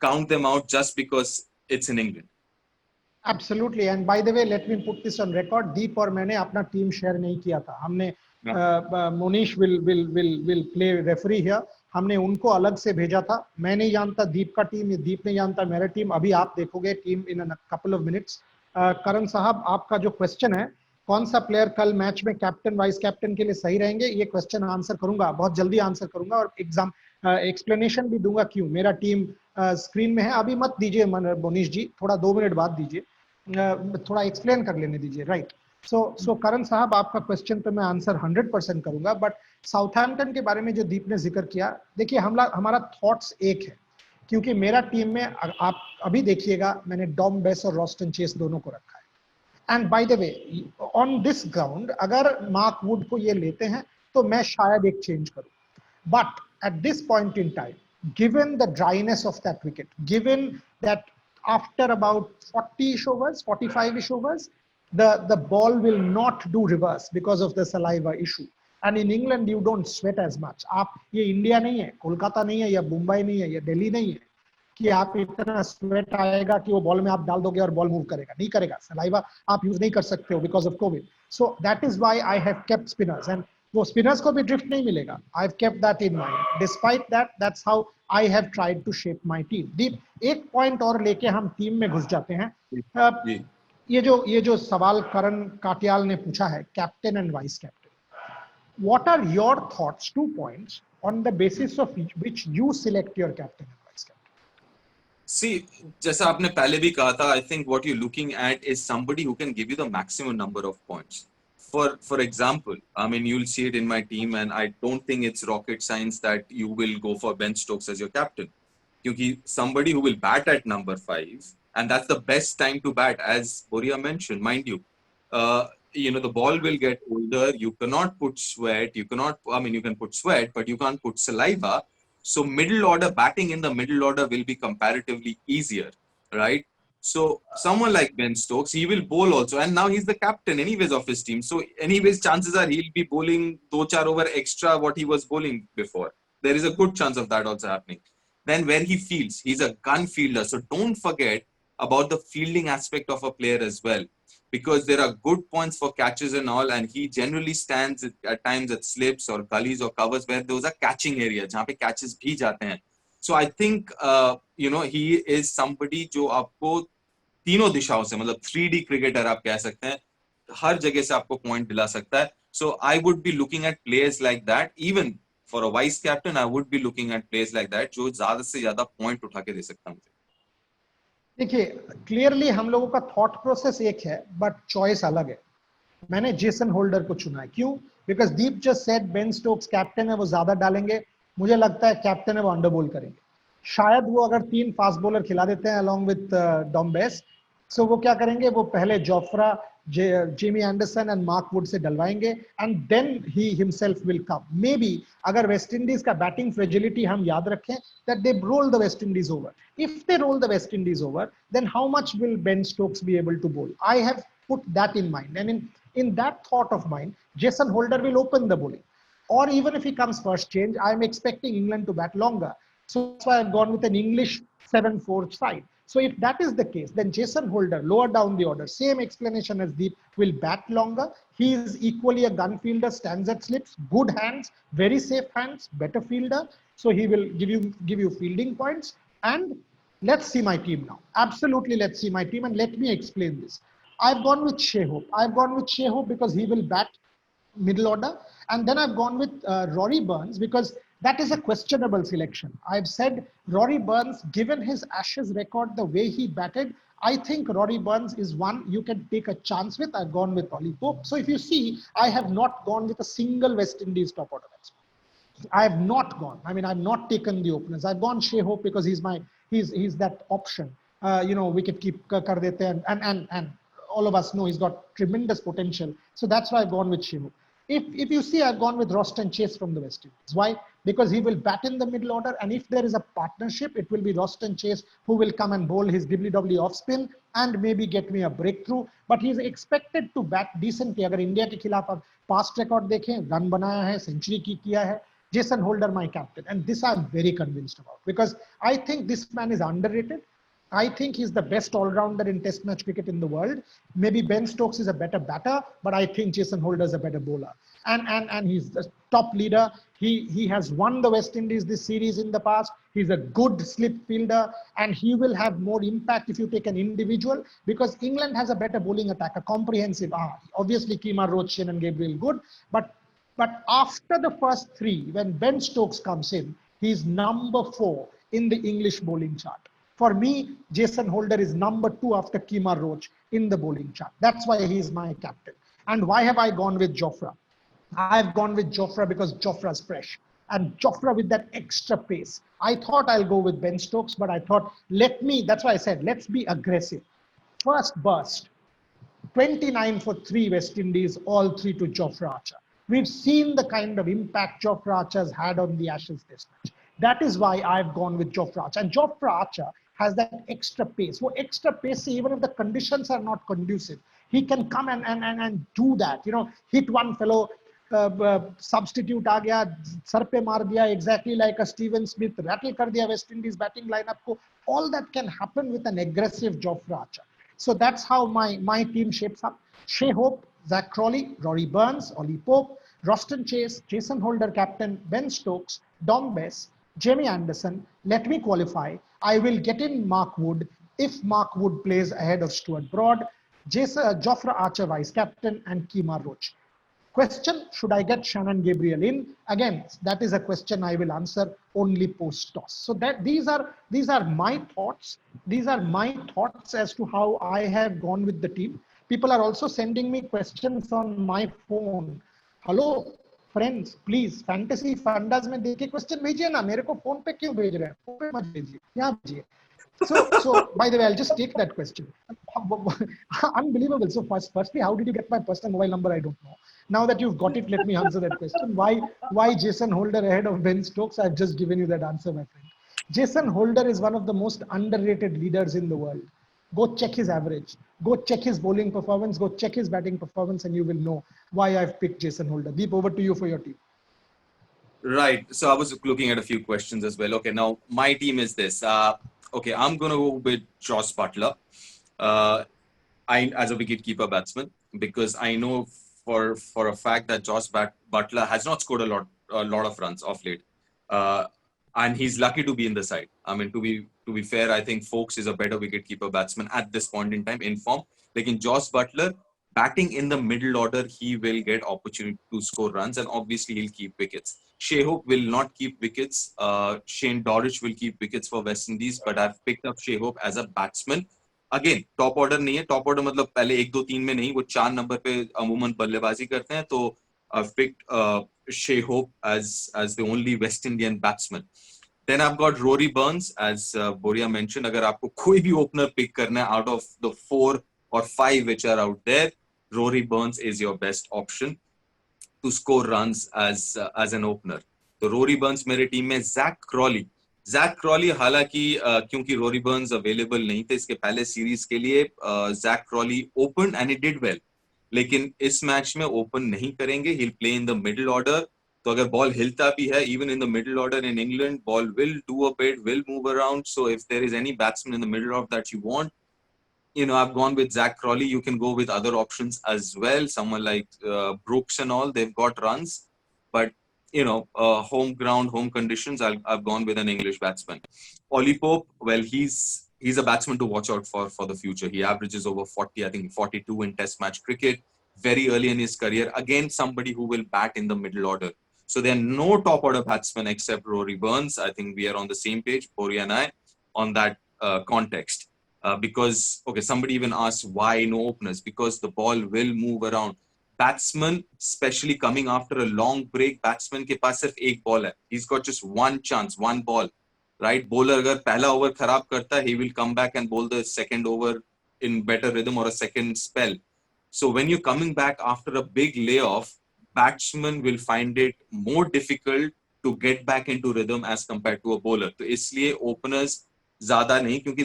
count them out just because it's in England. Absolutely. And by the way, let me put this on record. Deep और मैंने अपना team share नहीं किया था. हमने Monish will play referee here. हमने उनको अलग से भेजा था. मैं नहीं जानता दीप का टीम, दीप नहीं जानता मेरा टीम. अभी आप देखोगे team in a couple of minutes. करण साहब, आपका जो क्वेश्चन है, कौन सा प्लेयर कल मैच में कैप्टन वाइस कैप्टन के लिए सही रहेंगे, ये क्वेश्चन आंसर करूंगा, बहुत जल्दी आंसर करूंगा और एग्जाम एक्सप्लेनेशन भी दूंगा क्यों. मेरा टीम स्क्रीन में है. अभी मत दीजिए मोनीश जी, थोड़ा 2 मिनट बाद दीजिए, थोड़ा एक्सप्लेन कर लेने दीजिए. राइट. सो करण साहब, आपका क्वेश्चन पे मैं आंसर 100% करूंगा. बट साउथहैम्पटन के बारे में जो दीप ने जिक्र किया, देखिए हमारा थॉट्स एक है, क्योंकि मेरा टीम में आप अभी देखिएगा मैंने डॉम बेस और रॉस्टन चेस दोनों को रखा है. And by the way, on this ground अगर मार्क वुड को ये लेते हैं तो मैं शायद एक चेंज करूं. But at this point in time, given the dryness of that wicket, given that after about 40-ish overs, 45-ish overs, the ball will not do reverse because of the saliva issue. And in England, you don't sweat as much. आप ये India नहीं है, कोलकाता नहीं है, या मुंबई नहीं है, या दिल्ली नहीं है कि आप इतना स्वेट आएगा कि वो बॉल में आप डाल दोगे और बॉल मूव करेगा. नहीं करेगा. सलाइवा आप यूज नहीं कर सकते हो because of COVID. So that is why I have kept spinners. And वो स्पिनर्स को भी ड्रिफ्ट नहीं मिलेगा. I have kept that in mind. Despite that, that's how I have tried to shape my team. Deep, एक point और लेके हम team में घुस जाते हैं. ये जो सवाल करण काटियाल ने पूछा है, captain and vice captain, what are your thoughts, 2 points on the basis of which you select your captain and vice captain? See, जैसा आपने पहले भी कहा था, I think what you're looking at is somebody who can give you the maximum number of points. For example, I mean, you'll see it in my team, and I don't think it's rocket science that you will go for Ben Stokes as your captain. Because somebody who will bat at number 5, and that's the best time to bat, as Boria mentioned, mind you. The ball will get older. You cannot put sweat. You can put sweat, but you can't put saliva. So middle order, batting in the middle order will be comparatively easier, right? So someone like Ben Stokes, he will bowl also, and now he's the captain anyways of his team. So anyways, chances are he'll be bowling 2-4 over extra what he was bowling before. There is a good chance of that also happening. Then where he fields, he's a gun fielder. So don't forget about the fielding aspect of a player as well, because there are good points for catches and all, and he generally stands at times at slips or gullies or covers where those are catching areas, जहाँ पे catches भी जाते हैं. So I think he is somebody जो आपको तीनों दिशाओं से, मतलब 3D cricketer आप कह सकते हैं, हर जगह से आपको point दिला सकता है. So I would be looking at players like that. Even for a vice captain, I would be looking at players like that जो ज़्यादा से ज़्यादा point उठा के दे सकता है मुझे. देखिए, क्लियरली हम लोगों का थॉट प्रोसेस एक है, बट चॉइस अलग है. मैंने जेसन होल्डर को चुना है. क्यों? Because Deep just said Ben Stokes captain है, वो ज्यादा डालेंगे. मुझे लगता है कैप्टन है वो अंडर बोल करेंगे. शायद वो अगर 3 फास्ट बॉलर खिला देते हैं along with Dom Bess, so वो क्या करेंगे, वो पहले Jofra, Jamie Anderson and Mark Wood से डलवाएंगे, and then he himself will come. Maybe अगर वेस्ट इंडीज का बैटिंग फ्रेजिलिटी हम याद रखें, that they roll the West Indies over. If they roll the West Indies over, then how much will Ben Stokes be able to bowl? I have put that in mind, and in that thought of mine, Jason Holder will open the bowling, or even if he comes first change, I am expecting England to bat longer. So that's why I've gone with an English 7-4 side. So if that is the case, then Jason Holder, lower down the order, same explanation as Deep, will bat longer. He is equally a gun fielder, stands at slips, good hands, very safe hands, better fielder. So he will give you fielding points. And let's see my team now. Absolutely, let's see my team, and let me explain this. I've gone with Shai Hope. I've gone with Shai Hope because he will bat middle order. And then I've gone with Rory Burns because that is a questionable selection. I've said Rory Burns, given his Ashes record, the way he batted, I think Rory Burns is one you can take a chance with. I've gone with Ollie Pope. So if you see, I have not gone with a single West Indies top order batsman. I have not gone. I mean, I've not taken the openers. I've gone Shai Hope because he's that option. Wicket keep kar dete and all of us know he's got tremendous potential. So that's why I've gone with Shai Hope. If you see, I've gone with Roston Chase from the West Indies. Why? Because he will bat in the middle order, and if there is a partnership, it will be Roston Chase who will come and bowl his dibbly-dobbly off spin and maybe get me a breakthrough. But he is expected to bat decently. अगर India के खिलाफ अब past record देखें, run बनाया है, century की किया है. Jason Holder, my captain, and this I'm very convinced about because I think this man is underrated. I think he's the best all-rounder in Test match cricket in the world. Maybe Ben Stokes is a better batter, but I think Jason Holder is a better bowler. And he's the top leader. He has won the West Indies this series in the past. He's a good slip fielder, and he will have more impact if you take an individual because England has a better bowling attack, a comprehensive. Obviously, Kemar Roach, Shane and Gabriel good, but after the first three, when Ben Stokes comes in, he's number 4 in the English bowling chart. For me, Jason Holder is number 2 after Kemar Roach in the bowling chart. That's why he's my captain. And why have I gone with Jofra? I've gone with Jofra because Jofra's fresh. And Jofra with that extra pace. I thought I'll go with Ben Stokes, but I thought, that's why I said, let's be aggressive. First burst, 29 for 3 West Indies, all 3 to Jofra Archer. We've seen the kind of impact Jofra Archer has had on the Ashes Test match. That is why I've gone with Jofra Archer. And Jofra Archer has that extra pace. So extra pace, even if the conditions are not conducive, he can come and do that. Hit one fellow, substitute aa gaya, sar pe maar diya, exactly like a Steven Smith, rattle kar diya West Indies batting lineup ko. All that can happen with an aggressive Jofra Archer. So that's how my team shapes up. Shai Hope, Zach Crawley, Rory Burns, Ollie Pope, Roston Chase, Jason Holder captain, Ben Stokes, Dom Bess, Jamie Anderson. Let me qualify. I will get in Mark Wood if Mark Wood plays ahead of Stuart Broad, Jofra Archer vice captain, and Kemar Roach. Question, should I get Shannon Gabriel in? Again, that is a question I will answer only post-toss. So these are my thoughts. These are my thoughts as to how I have gone with the team. People are also sending me questions on my phone. Hello, friends, please, fantasy fundas में देखिए question भेजिए ना. मेरे को phone पे क्यों भेज रहे हैं? phone पे मत भेजिए. यहाँ भेजिए. So by the way, I'll just take that question. Unbelievable. So firstly, how did you get my personal mobile number? I don't know. Now that you've got it, let me answer that question. Why Jason Holder ahead of Ben Stokes? I've just given you that answer, my friend. Jason Holder is one of the most underrated leaders in the world. Go check his average. Go check his bowling performance. Go check his batting performance, and you will know why I've picked Jason Holder. Deep, over to you for your team. Right. So I was looking at a few questions as well. Okay, now my team is this. Okay, I'm going to go with Joss Butler as a wicketkeeper batsman because I know for a fact that Joss Butler has not scored a lot of runs of late. And he's lucky to be in the side. I mean, to be fair, I think Foakes is a better wicketkeeper batsman at this point in time in form. Like in Joss Butler, batting in the middle order, he will get opportunity to score runs, and obviously he'll keep wickets. Shai Hope will not keep wickets. Shane Dorish will keep wickets for West Indies, but I've picked up Shai Hope as a batsman. Again, top order नहीं है. Top order मतलब पहले 1 2 3 में नहीं, वो 4 number पे अमूमन बल्लेबाजी करते हैं. तो I've picked Shai Hope as the only West Indian batsman. Then I've got Rory Burns, as Boria mentioned. अगर आपको कोई भी opener pick करना है out of the 4 or 5 which are out there, Rory Burns is your best option to score runs as an opener. तो Rory Burns मेरे team में. Zach Crawley हालांकि क्योंकि Rory Burns available नहीं थे इसके पहले सीरीज के लिए, Zach Crawley opened and he did well. लेकिन इस मैच में ओपन नहीं करेंगे. He'll play in the middle order. तो अगर बॉल हिलता भी है, even in the middle order in England, ball will do a bit, will move around. So if there is any batsman in the middle order that you want, I've gone with Zach Crawley. You can go with other options as well. Someone like Brooks and all, they've got runs. But home ground, home conditions, I've gone with an English batsman. Ollie Pope, well, he's a batsman to watch out for the future. He averages over 40, I think 42 in Test match cricket. Very early in his career, again somebody who will bat in the middle order. So there are no top order batsmen except Rory Burns. I think we are on the same page, Pori and I, on that context. Because okay, somebody even asked why no openers, because the ball will move around. Batsman, especially coming after a long break, batsman के पास सिर्फ एक ball है. He's got just one chance, one ball, right? Bowler अगर पहला over खराब करता है, he will come back and bowl the second over in better rhythm or a second spell. So when you're coming back after a big layoff, batsman will find it more difficult to get back into rhythm as compared to a bowler. तो इसलिए openers ज़्यादा नहीं, क्योंकि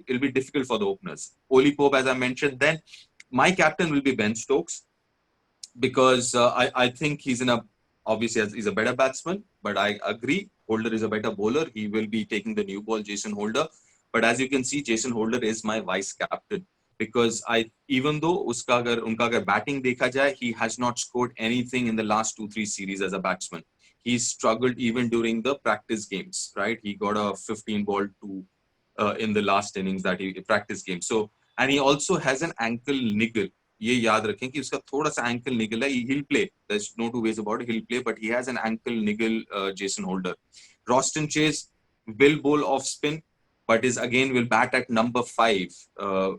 it'll be difficult for the openers. Ollie Pope, as I mentioned, then my captain will be Ben Stokes, because I think he's obviously he's a better batsman, but I agree Holder is a better bowler. He will be taking the new ball, Jason Holder. But as you can see, Jason Holder is my vice captain, because even though unka agar batting dekha jaye, he has not scored anything in the last 2-3 series as a batsman. He's struggled even during the practice games, right? He got a 15 ball to in the last innings that he practice game. So, and he also has an ankle niggle. ये याद रखें कि उसका थोड़ा सा ankle niggle है. He'll play. There's no two ways about it. He'll play, but he has an ankle niggle. Jason Holder, Roston Chase will bowl off spin, but will bat at number 5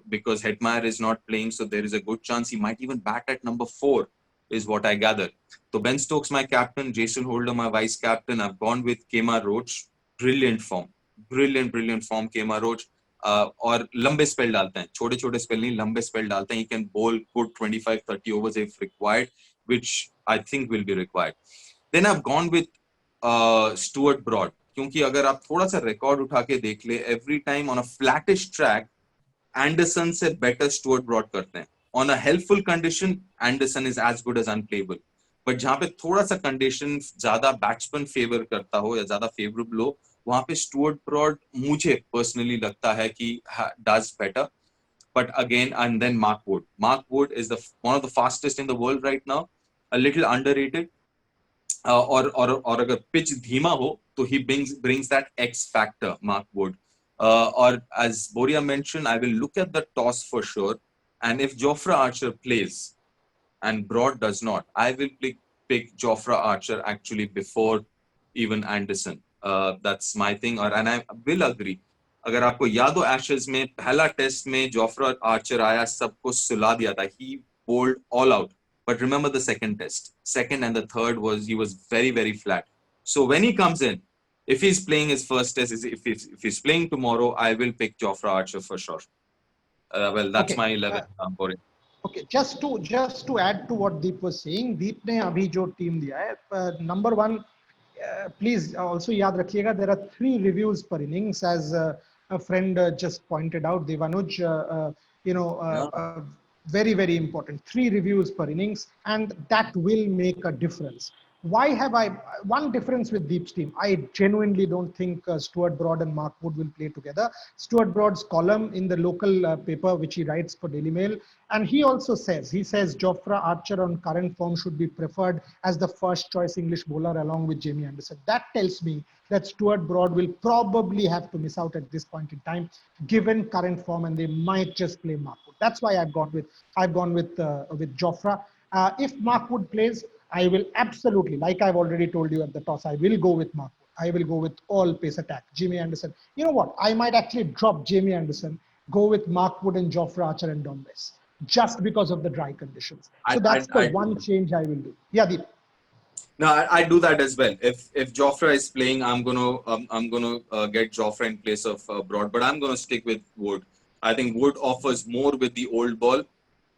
because Hetmeyer is not playing, so there is a good chance he might even bat at number 4, is what I gather. So Ben Stokes my captain, Jason Holder my vice captain. I've gone with Kemar Roach. Brilliant form, brilliant form, Kemar Roach. और लंबे spell डालते हैं, छोटे छोटे spell नहीं, लंबे spell डालते हैं. He can bowl good 25-30 overs if required, which I think will be required. Then I've gone with Stuart Broad, क्योंकि अगर आप थोड़ा सा रिकॉर्ड उठा के देख ले, every time on a flattish track, Anderson से better Stuart Broad करते हैं. On a helpful condition, Anderson is as good as unplayable. But जहाँ पे थोड़ा सा condition ज़्यादा बैट्समैन फेवर करता हो या ज़्यादा फेवरेबल हो, वहाँ पे स्टुअर्ट ब्रॉड मुझे पर्सनली लगता है कि does better. But again, and then Mark Wood. Mark Wood is one of the fastest in the world right now. A little underrated. और अगर पिच धीमा हो तो he brings that X factor, Mark Wood. Or as Boria mentioned, I will look at the toss for sure. And if Jofra Archer plays and Broad does not, I will pick Jofra Archer actually before even Anderson. That's my thing. And I will agree. अगर आपको याद हो Ashes में पहला test में Jofra Archer आया, सबको सुला दिया था. He bowled all out. But remember the second test. Second and the third he was very flat. So when he comes in, if he's playing his first test, if he's playing tomorrow, I will pick Jofra Archer for sure. Well, that's my 11. Okay, just to add to what Deep was saying, Deep ने अभी जो team दिया है, number 1, please also याद रखिएगा, there are 3 reviews per innings, as a friend just pointed out, Devanuj, very important, 3 reviews per innings, and that will make a difference. Why have one difference with Deep's team? I genuinely don't think Stuart Broad and Mark Wood will play together. Stuart Broad's column in the local paper, which he writes for Daily Mail, and he also says, Jofra Archer on current form should be preferred as the first choice English bowler along with Jamie Anderson. That tells me that Stuart Broad will probably have to miss out at this point in time, given current form, and they might just play Mark Wood. That's why I've gone with Jofra. If Mark Wood plays, I will absolutely, like I've already told you at the toss, I will go with Mark Wood. I will go with all pace attack. Jamie Anderson. You know what? I might actually drop Jamie Anderson, go with Mark Wood and Jofra Archer and Dom Bess, just because of the dry conditions. So that's the one change I will do. Yeah, Deep. No, I do that as well. If Jofra is playing, I'm gonna get Jofra in place of Broad, but I'm gonna stick with Wood. I think Wood offers more with the old ball.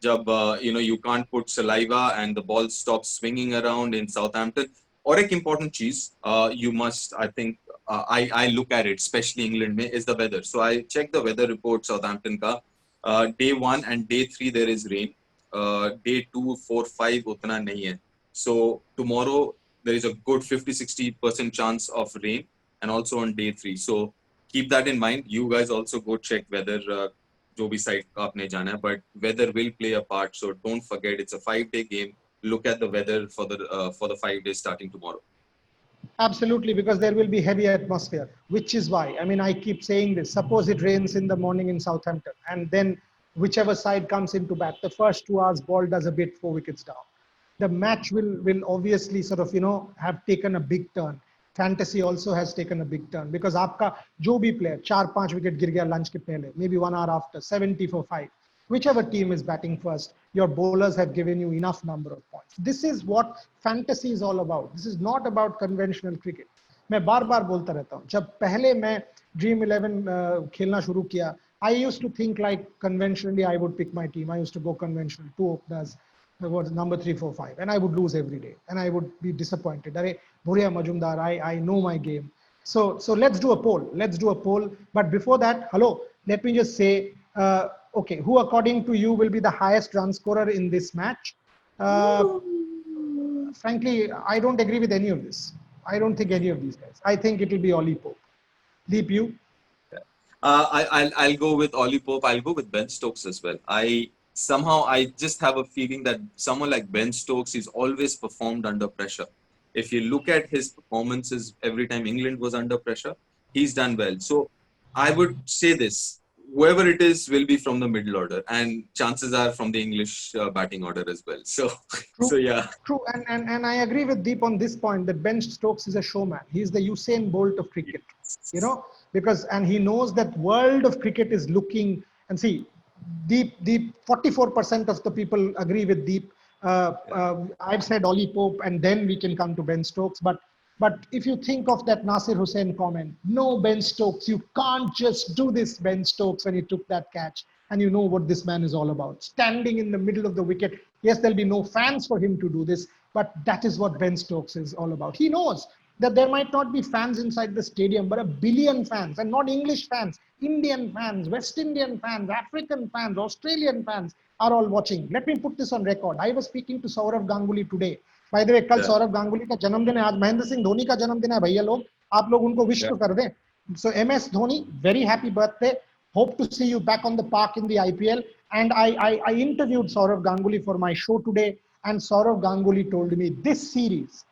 जब you can't put saliva and the ball stops swinging around in Southampton. और एक important चीज you must, I think, I look at it, especially England में, is the weather. So I check the weather report Southampton का. Day 1 and day 3 there is rain. Day 2, 4, 5 उतना नहीं है. So tomorrow there is a good 50-60% chance of rain, and also on day 3. So keep that in mind. You guys also go check weather. जो भी side का आपने जाना है, but weather will play a part, so don't forget it's a 5-day game. Look at the weather for the 5 days starting tomorrow. Absolutely, because there will be heavy atmosphere, which is why, I mean, I keep saying this. Suppose it rains in the morning in Southampton, and then whichever side comes into bat, the first 2 hours, ball does a bit, 4 wickets down. The match will obviously sort of, have taken a big turn. Fantasy also has taken a big turn because आपका जो भी player 4-5 wicket गिर गया lunch के पहले, maybe 1 hour after, 70 for 5. Whichever team is batting first, your bowlers have given you enough number of points. This is what fantasy is all about. This is not about conventional cricket. मैं बार बार बोलता रहता हूँ जब पहले मैं dream 11 खेलना शुरू किया I used to think like conventionally I would pick my team. I used to go conventional, two openers, was number 3, 4, 5, and I would lose every day, and I would be disappointed. Arey, Bhuria Majumdar, I know my game. So let's do a poll. Let's do a poll. But before that, hello, let me just say, okay, who according to you will be the highest run scorer in this match? Frankly, I don't agree with any of this. I don't think any of these guys. I think it will be Ollie Pope. Deep, you? I'll go with Ollie Pope. I'll go with Ben Stokes as well. I just have a feeling that someone like Ben Stokes is always performed under pressure. If you look at his performances every time England was under pressure, he's done well. So I would say this: whoever it is will be from the middle order, and chances are from the English batting order as well. So, True, so yeah, true, and I agree with Deep on this point that Ben Stokes is a showman. He's the Usain Bolt of cricket, because and he knows that world of cricket is looking and see. Deep 44% of the people agree with Deep. I've said Ollie Pope, and then we can come to Ben Stokes. But if you think of that Nasir Hussain comment, no Ben Stokes, you can't just do this, Ben Stokes, when he took that catch. And you know what this man is all about. Standing in the middle of the wicket. Yes, there'll be no fans for him to do this, but that is what Ben Stokes is all about. He knows that there might not be fans inside the stadium, but a billion fans, and not English fans, Indian fans, West Indian fans, African fans, Australian fans are all watching. Let me put this on record. I was speaking to Saurav Ganguly today. By the way कल yeah, Saurabh Ganguly का जन्मदिन है आज महेंद्र सिंह धोनी का जन्मदिन है भैया लोग आप लोग उनको विश yeah. तो कर दें so MS Dhoni very happy birthday hope to see you back on the park in the IPL and I interviewed Saurav Ganguly for my show today and Saurav Ganguly told me this series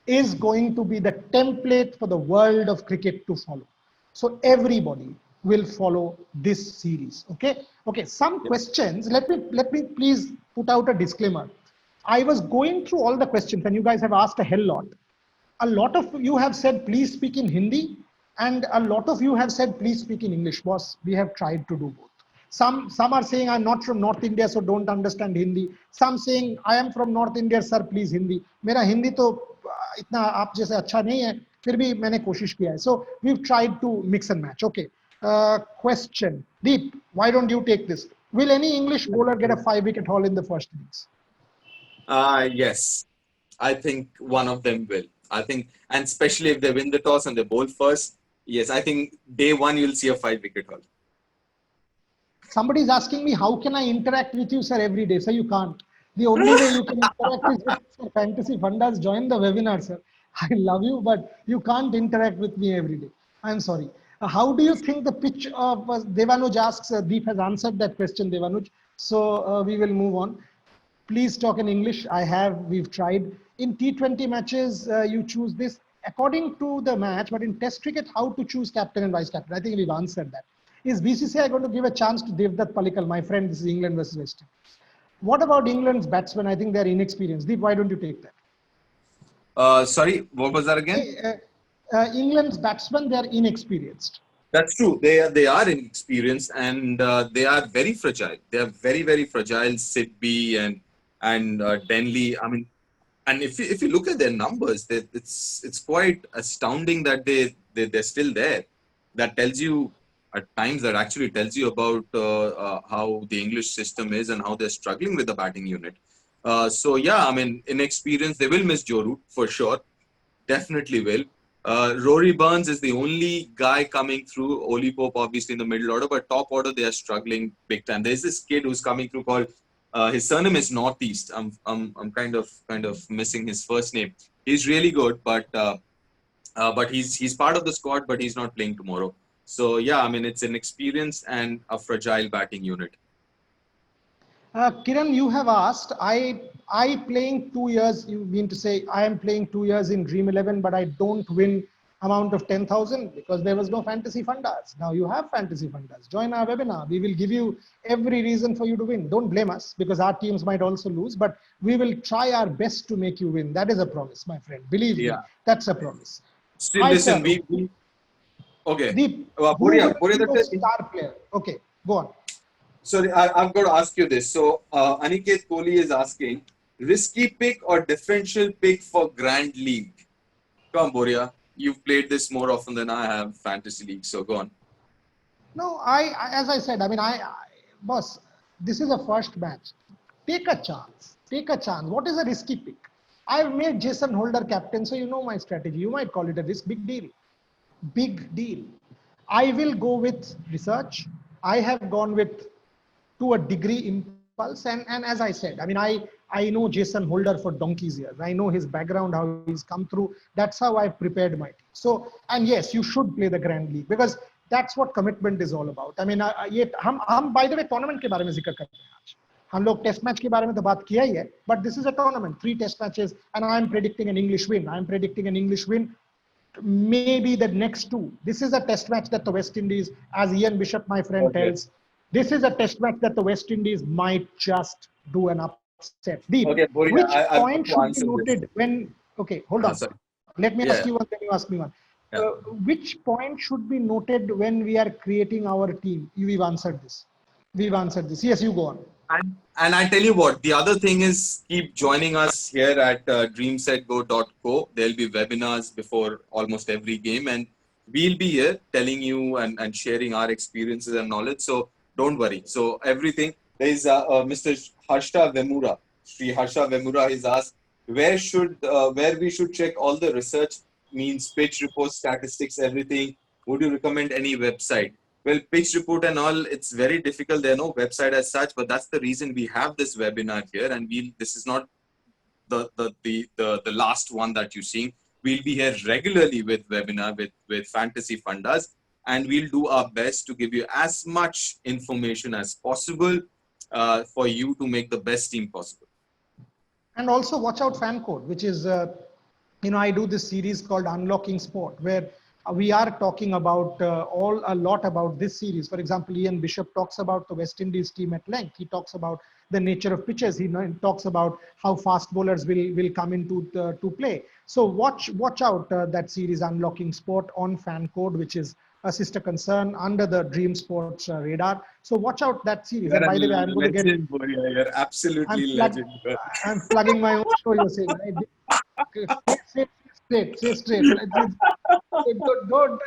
is going to be the template for the world of cricket to follow. So everybody will follow this series. Okay. Some Yeah. questions. Let me please put out a disclaimer. I was going through all the questions, and you guys have asked a hell lot. A lot of you have said please speak in Hindi, and a lot of you have said please speak in English. Boss, we have tried to do both. Some are saying I'm not from North India, so don't understand Hindi. Some saying I am from North India, sir, please Hindi. मेरा हिंदी तो इतना आप जैसे अच्छा नहीं है, फिर भी मैंने कोशिश किया है. So we've tried to mix and match. Okay. Question. Deep, why don't you take this? Will any English bowler get a 5 wicket haul in the first innings? Yes, I think one of them will. I think, and especially if they win the toss and they bowl first, yes, I think day one you'll see a 5 wicket haul. Somebody is asking me, how can I interact with you, sir, every day? Sir, you can't. The only way you can interact is with Sir Fantasy Fundas. Join the webinar, sir. I love you, but you can't interact with me every day. I'm sorry. How do you think the pitch of Devanuj asks? Deep has answered that question, Devanuj. So we will move on. Please talk in English. We've tried. In T20 matches, you choose this according to the match, but in Test cricket, how to choose captain and vice captain? I think we've answered that. Is BCCI going to give a chance to Devdutt Palikkal? My friend, this is England versus West Indies. What about England's batsmen? I think they're inexperienced. Deep, why don't you take that? Sorry, what was that again? England's batsmen, they're inexperienced. That's true. They are inexperienced and they are very fragile. They are very very fragile. Sidby and Denley. I mean, and if you look at their numbers, it's quite astounding that they're still there. That tells you at times that actually tells you about how the English system is and how they're struggling with the batting unit. So yeah, I mean, inexperienced. They will miss Joe Root for sure. Definitely will. Rory Burns is the only guy coming through. Ollie Pope, obviously, in the middle order, but top order they are struggling big time. There's this kid who's coming through called. His surname is Northeast. I'm kind of missing his first name. He's really good, but he's part of the squad, but he's not playing tomorrow. So yeah, I mean it's an experience and a fragile batting unit. Kiran, you have asked. I playing 2 years. You mean to say I am playing 2 years in Dream 11, but I don't win amount of 10,000 because there was no fantasy funders. Now you have fantasy funders. Join our webinar. We will give you every reason for you to win. Don't blame us because our teams might also lose, but we will try our best to make you win. That is a promise, my friend. Believe me, Yeah. that's a promise. Still, Hi, listen, sir. we okay. Deep, who Boria, will Boria, be your star player? Okay, go on. sorry, I've got to ask you this. So, Aniket Kohli is asking, risky pick or differential pick for Grand League? Come on, Boria. You've played this more often than I have, Fantasy League. So, go on. No, as I said, boss, this is a first match. Take a chance. Take a chance. What is a risky pick? I've made Jason Holder captain, so you know my strategy. You might call it a risk. Big deal. Big deal. I will go with research. I have gone with, to a degree, impulse. And as I said, I know Jason Holder for donkey's years. I know his background, how he's come through. That's how I've prepared my team. So, and yes, you should play the Grand League because that's what commitment is all about. ये हम by the way tournament के बारे में जिक्र करते हैं आज. हम लोग टेस्ट मैच के बारे में तो बात किया ही है, but this is a tournament, 3 test matches, and I am predicting an English win. I am predicting an English win, maybe the next two. This is a test match that the West Indies, as Ian Bishop, my friend, Okay. tells, this is a test match that the West Indies might just do an upset. Deep, Okay, which Boria, point I've should got be to answer noted this. when, okay, hold on. Sorry. Let me Yeah, ask you one, then you ask me one. yeah. Which point should be noted when we are creating our team? We've answered this. We've answered this. Yes, you go on. And I tell you what, the other thing is keep joining us here at dreamsetgo.co. There'll be webinars before almost every game, and we'll be here telling you and sharing our experiences and knowledge. So don't worry. So everything, there is Mr. Harsha Vemura. Sri Harsha Vemura is asked where we should check all the research, means pitch reports, statistics, everything. Would you recommend any website? Well, pitch report and all, it's very difficult. There are no website as such, but that's the reason we have this webinar here. And this is not the last one that you're seeing. We'll be here regularly with webinar with fantasy funders, and we'll do our best to give you as much information as possible for you to make the best team possible. And also watch out fan code, which is, I do this series called Unlocking Sport, where we are talking about a lot about this series. For example, Ian Bishop talks about the West Indies team at length. He talks about the nature of pitches. He talks about how fast bowlers will come into to play. So watch out that series Unlocking Sport on fan code, which is a sister concern under the Dream Sports radar. So watch out that series. You're And a by the way, I'm going to get. legend, Boria. You're absolutely legend. I'm plugging my own show. You're saying, right? Say straight. Don't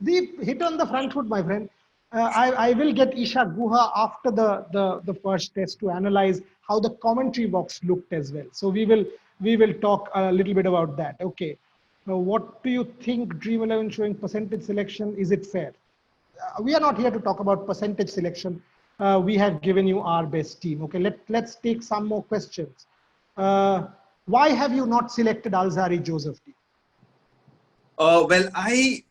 deep hit on the front foot, my friend. I will get Isha Guha after the first test to analyze how the commentary box looked as well. So we will talk a little bit about that. Okay. What do you think Dream 11 showing percentage selection? Is it fair? We are not here to talk about percentage selection. We have given you our best team. Okay, let's take some more questions. Why have you not selected Alzari Joseph? Well, I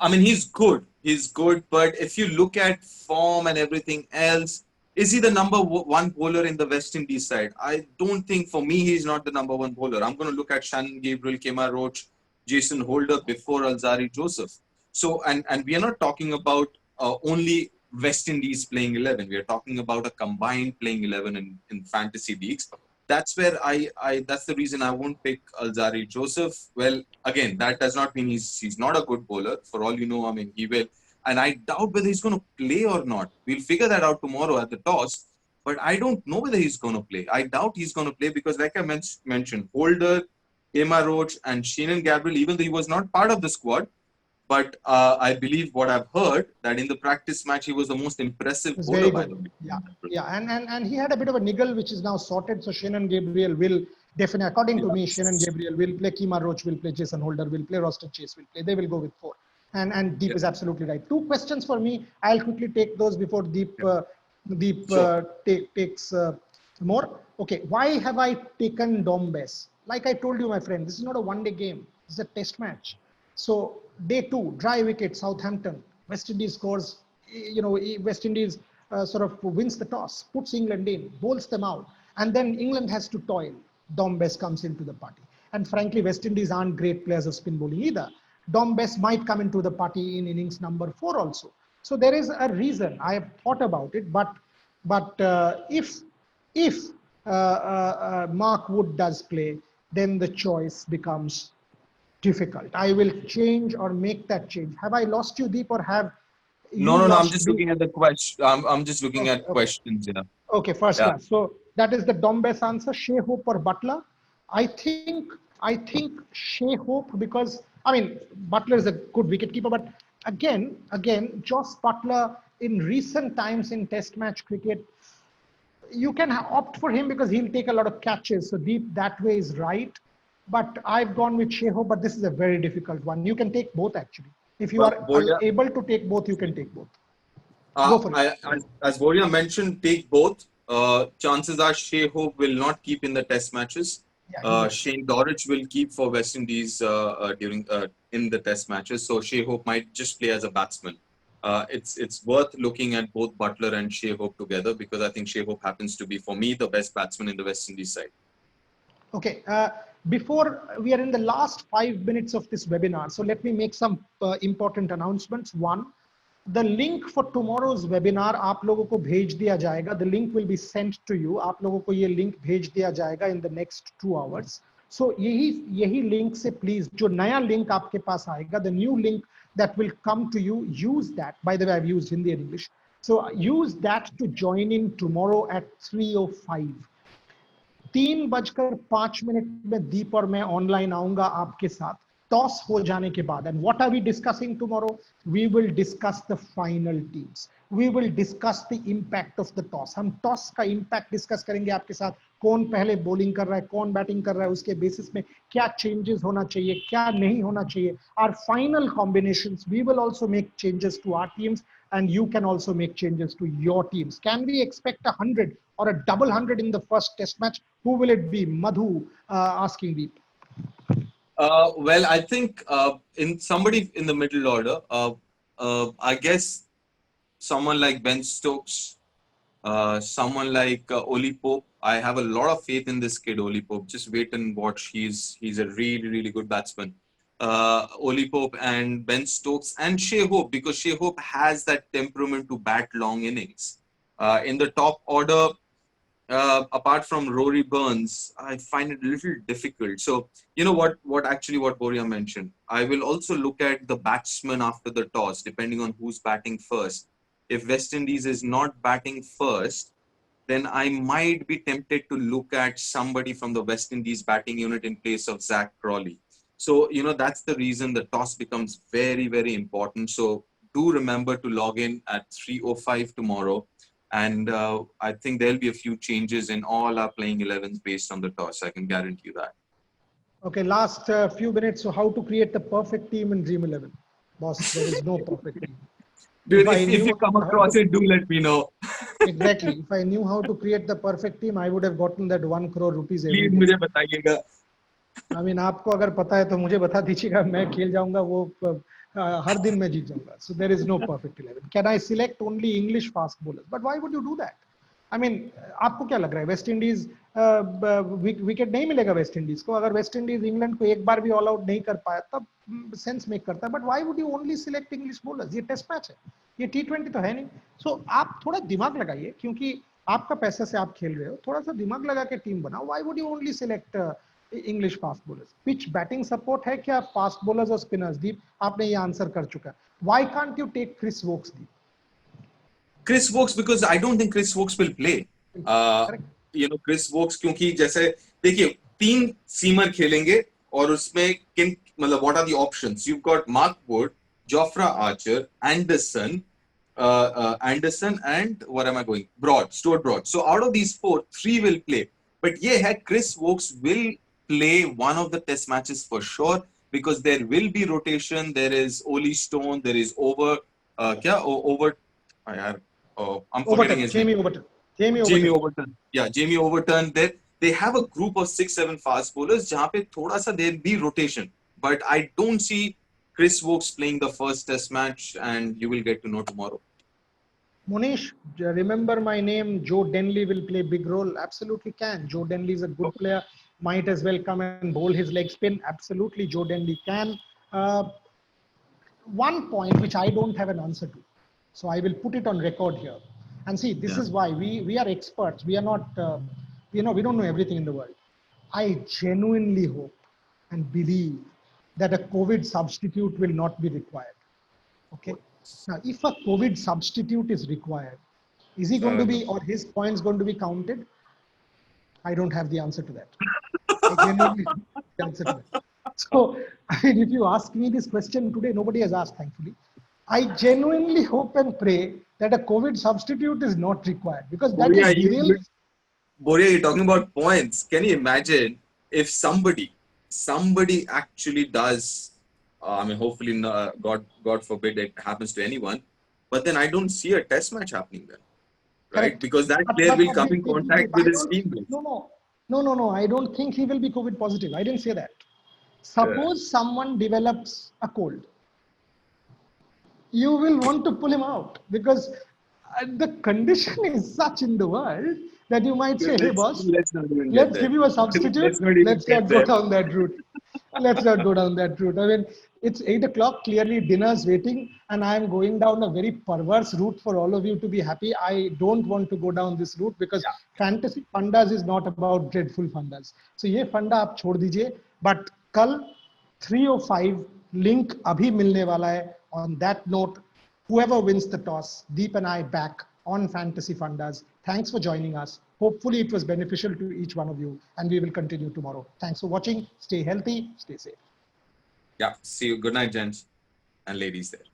mean, he's good. He's good, but if you look at form and everything else, is he the number one bowler in the West Indies side? I don't think. For me, he's not the number one bowler. I'm going to look at Shannon Gabriel, Kemar Roach, Jason Holder before Alzari Joseph. So, and we are not talking about only West Indies playing 11. We are talking about a combined playing 11 in fantasy leagues. That's where that's the reason I won't pick Alzari Joseph. Well, again, that does not mean he's not a good bowler. For all you know, I mean, he will. And I doubt whether he's going to play or not. We'll figure that out tomorrow at the toss. But I don't know whether he's going to play. I doubt he's going to play because, like I mentioned, Holder, Kemar Roach, and Shannon Gabriel, even though he was not part of the squad, but I believe what I've heard that in the practice match he was the most impressive It's bowler very by the good. way. Yeah. And he had a bit of a niggle, which is now sorted. So Shannon Gabriel will definitely, according to me, Shannon Gabriel will play. Kemar Roach will play. Jason Holder will play. Roston Chase will play. They will go with 4. And Deep is absolutely right. 2 questions for me. I'll quickly take those before Deep takes more. Okay, why have I taken Dombes? Like I told you, my friend, this is not a one-day game. This is a test match. So day 2, dry wicket, Southampton. West Indies scores. West Indies sort of wins the toss, puts England in, bowls them out, and then England has to toil. Dom Bess comes into the party. And frankly, West Indies aren't great players of spin bowling either. Dom Bess might come into the party in innings number 4 also. So there is a reason. I have thought about it, but if Mark Wood does play, then the choice becomes difficult. I will change or make that change. Have I lost you, Deep, or have you No. I'm lost just Deep? looking at the question. I'm just looking Okay, at okay. questions. Yeah. Okay, first Yeah. class. So that is the Dombes answer. Shea Hope or Butler? I think Shea Hope, because I mean Butler is a good wicketkeeper, but again, Joss Butler in recent times in Test match cricket, you can opt for him because he'll take a lot of catches. So Deep that way is right. But I've gone with Shea Hope, but this is a very difficult one. You can take both actually. If you Well, are Boria, able to take both, you can take both. Go for it. as Boria mentioned, take both. Chances are Shea Hope will not keep in the Test matches. Yeah, he won't. Shane Dorich will keep for West Indies during in the Test matches. So Shea Hope might just play as a batsman. It's worth looking at both Butler and Shea Hope together because I think Shea Hope happens to be, for me, the best batsman in the West Indies side. Okay, before we are in the last 5 minutes of this webinar, so let me make some important announcements. One, the link for tomorrow's webinar आप लोगों को भेज दिया जाएगा. The link will be sent to you. आप लोगों को ये link भेज दिया जाएगा in the next 2 hours. So यही link से please जो नया link आपके पास आएगा, the new link that will come to you, use that. By the way, I've used Hindi and English. So use that to join in tomorrow at 3:05. 3:05 में दीप और मैं online आऊंगा आपके साथ टॉस हो जाने के बाद. And what are we discussing tomorrow? We will discuss the final teams. We will discuss the impact of the toss. हम टॉस का इंपैक्ट डिस्कस करेंगे आपके साथ. कौन पहले बॉलिंग कर रहा है, कौन बैटिंग कर रहा है, उसके बेसिस में क्या चेंजेस होना चाहिए, क्या नहीं होना चाहिए. Our final combinations, we will also make changes to our teams and you can also make changes to your teams. Can we expect 100 or a double 100 in the first test match? Who will it be? Madhu asking Deep. Well, I think in somebody in the middle order, I guess someone like Ben Stokes, someone like Oli Pope. I have a lot of faith in this kid, Oli Pope. Just wait and watch. He's a really good batsman. Oli Pope and Ben Stokes and Shea Hope, because Shea Hope has that temperament to bat long innings. In the top order, apart from Rory Burns, I find it a little difficult. So, you know what Boria mentioned. I will also look at the batsman after the toss, depending on who's batting first. If West Indies is not batting first, then I might be tempted to look at somebody from the West Indies batting unit in place of Zach Crawley. So, that's the reason the toss becomes very important. So do remember to log in at 3:05 tomorrow. And I think there'll be a few changes in all our playing 11s based on the toss. I can guarantee you that. Okay, last few minutes. So how to create the perfect team in Dream 11? Boss, there is no perfect team. Dude, if you come across it, do let me know. Exactly. If I knew how to create the perfect team, I would have gotten that 1 crore rupees every Please day. मुझे बताइएगा. I mean, आपको अगर पता है तो मुझे बता दीजिएगा. मैं खेल जाऊंगा वो हर दिन मैं जीत जाऊंगा. So there is no perfect 11. Can I select only English fast bowlers? But why would you do that? I mean, आपको क्या लग रहा है? वेस्ट इंडीज विकेट नहीं मिलेगा वेस्ट इंडीज को. अगर वेस्ट इंडीज इंग्लैंड को एक बार भी ऑल आउट नहीं कर पाया तब सेंस मेक करता है. But why would you only select English bowlers? ये टेस्ट मैच है, ये T20 तो है नहीं. सो आप थोड़ा दिमाग लगाइए, क्योंकि आपका पैसा से आप खेल रहे हो. थोड़ा सा दिमाग लगा के टीम बनाओ. Why would you only select English fast bowlers? Pitch batting support है क्या फास्ट बॉलर्स और स्पिनर्स? दीप आपने ये आंसर कर चुका है. Why can't you take Chris Woakes? Deep Chris Wokes, because I don't think Chris Wokes will play. Chris Wokes, क्योंकि जैसे देखिए 3 सीमर खेलेंगे और उसमें किन मतलब what are the options? You've got Mark Wood, Jofra Archer, Anderson, and what am I going? Stuart Broad. So out of these 4, 3 will play. But yeah, Chris Wokes will play one of the test matches for sure, because there will be rotation. There is Oli Stone, there is Over. I'm forgetting his name. Jamie Overton. Yeah, Jamie Overton. They have a group of 6-7 fast bowlers जहाँ पे थोड़ा सा there'll be rotation. But I don't see Chris Wokes playing the first test match, and you will get to know tomorrow. Monish, remember my name. Joe Denley will play big role. Absolutely can. Joe Denley is a good player. Might as well come and bowl his leg spin. Absolutely, Joe Denley can. Uh, One point which I don't have an answer to. So I will put it on record here. And see, this Yeah. is why we are experts. We are not, we don't know everything in the world. I genuinely hope and believe that a COVID substitute will not be required. Okay. Now, if a COVID substitute is required, is he going to No. be, or his points going to be counted? I don't have the answer to that. I genuinely don't have the answer to that. So, I mean, if you ask me this question today, nobody has asked, thankfully. I genuinely hope and pray that a COVID substitute is not required because that will Boria, derail. Boria, you're talking about points. Can you imagine if somebody actually does? I mean, hopefully, God forbid it happens to anyone. But then I don't see a test match happening then, right? Correct. Because that player will come in contact with I his don't, teammates. no. I don't think he will be COVID positive. I didn't say that. Yeah. Suppose someone develops a cold, you will want to pull him out because the condition is such in the world that you might say, hey, boss, Let's not even get let's there. give you a substitute. Let's not even Let's get not go there. down that route. Let's not go down that route. I mean, it's 8 o'clock, clearly dinner's waiting, and I'm going down a very perverse route for all of you to be happy. I don't want to go down this route because fantasy fundas is not about dreadful fundas. So ये फंडा आप छोड़ दीजिए, but कल 3:05 link अभी मिलने वाला है. On that note, whoever wins the toss, Deep and I back on Fantasy Fundas. Thanks for joining us. Hopefully, it was beneficial to each one of you, and we will continue tomorrow. Thanks for watching. Stay healthy, stay safe. Yeah. See you. Good night, gents and ladies there.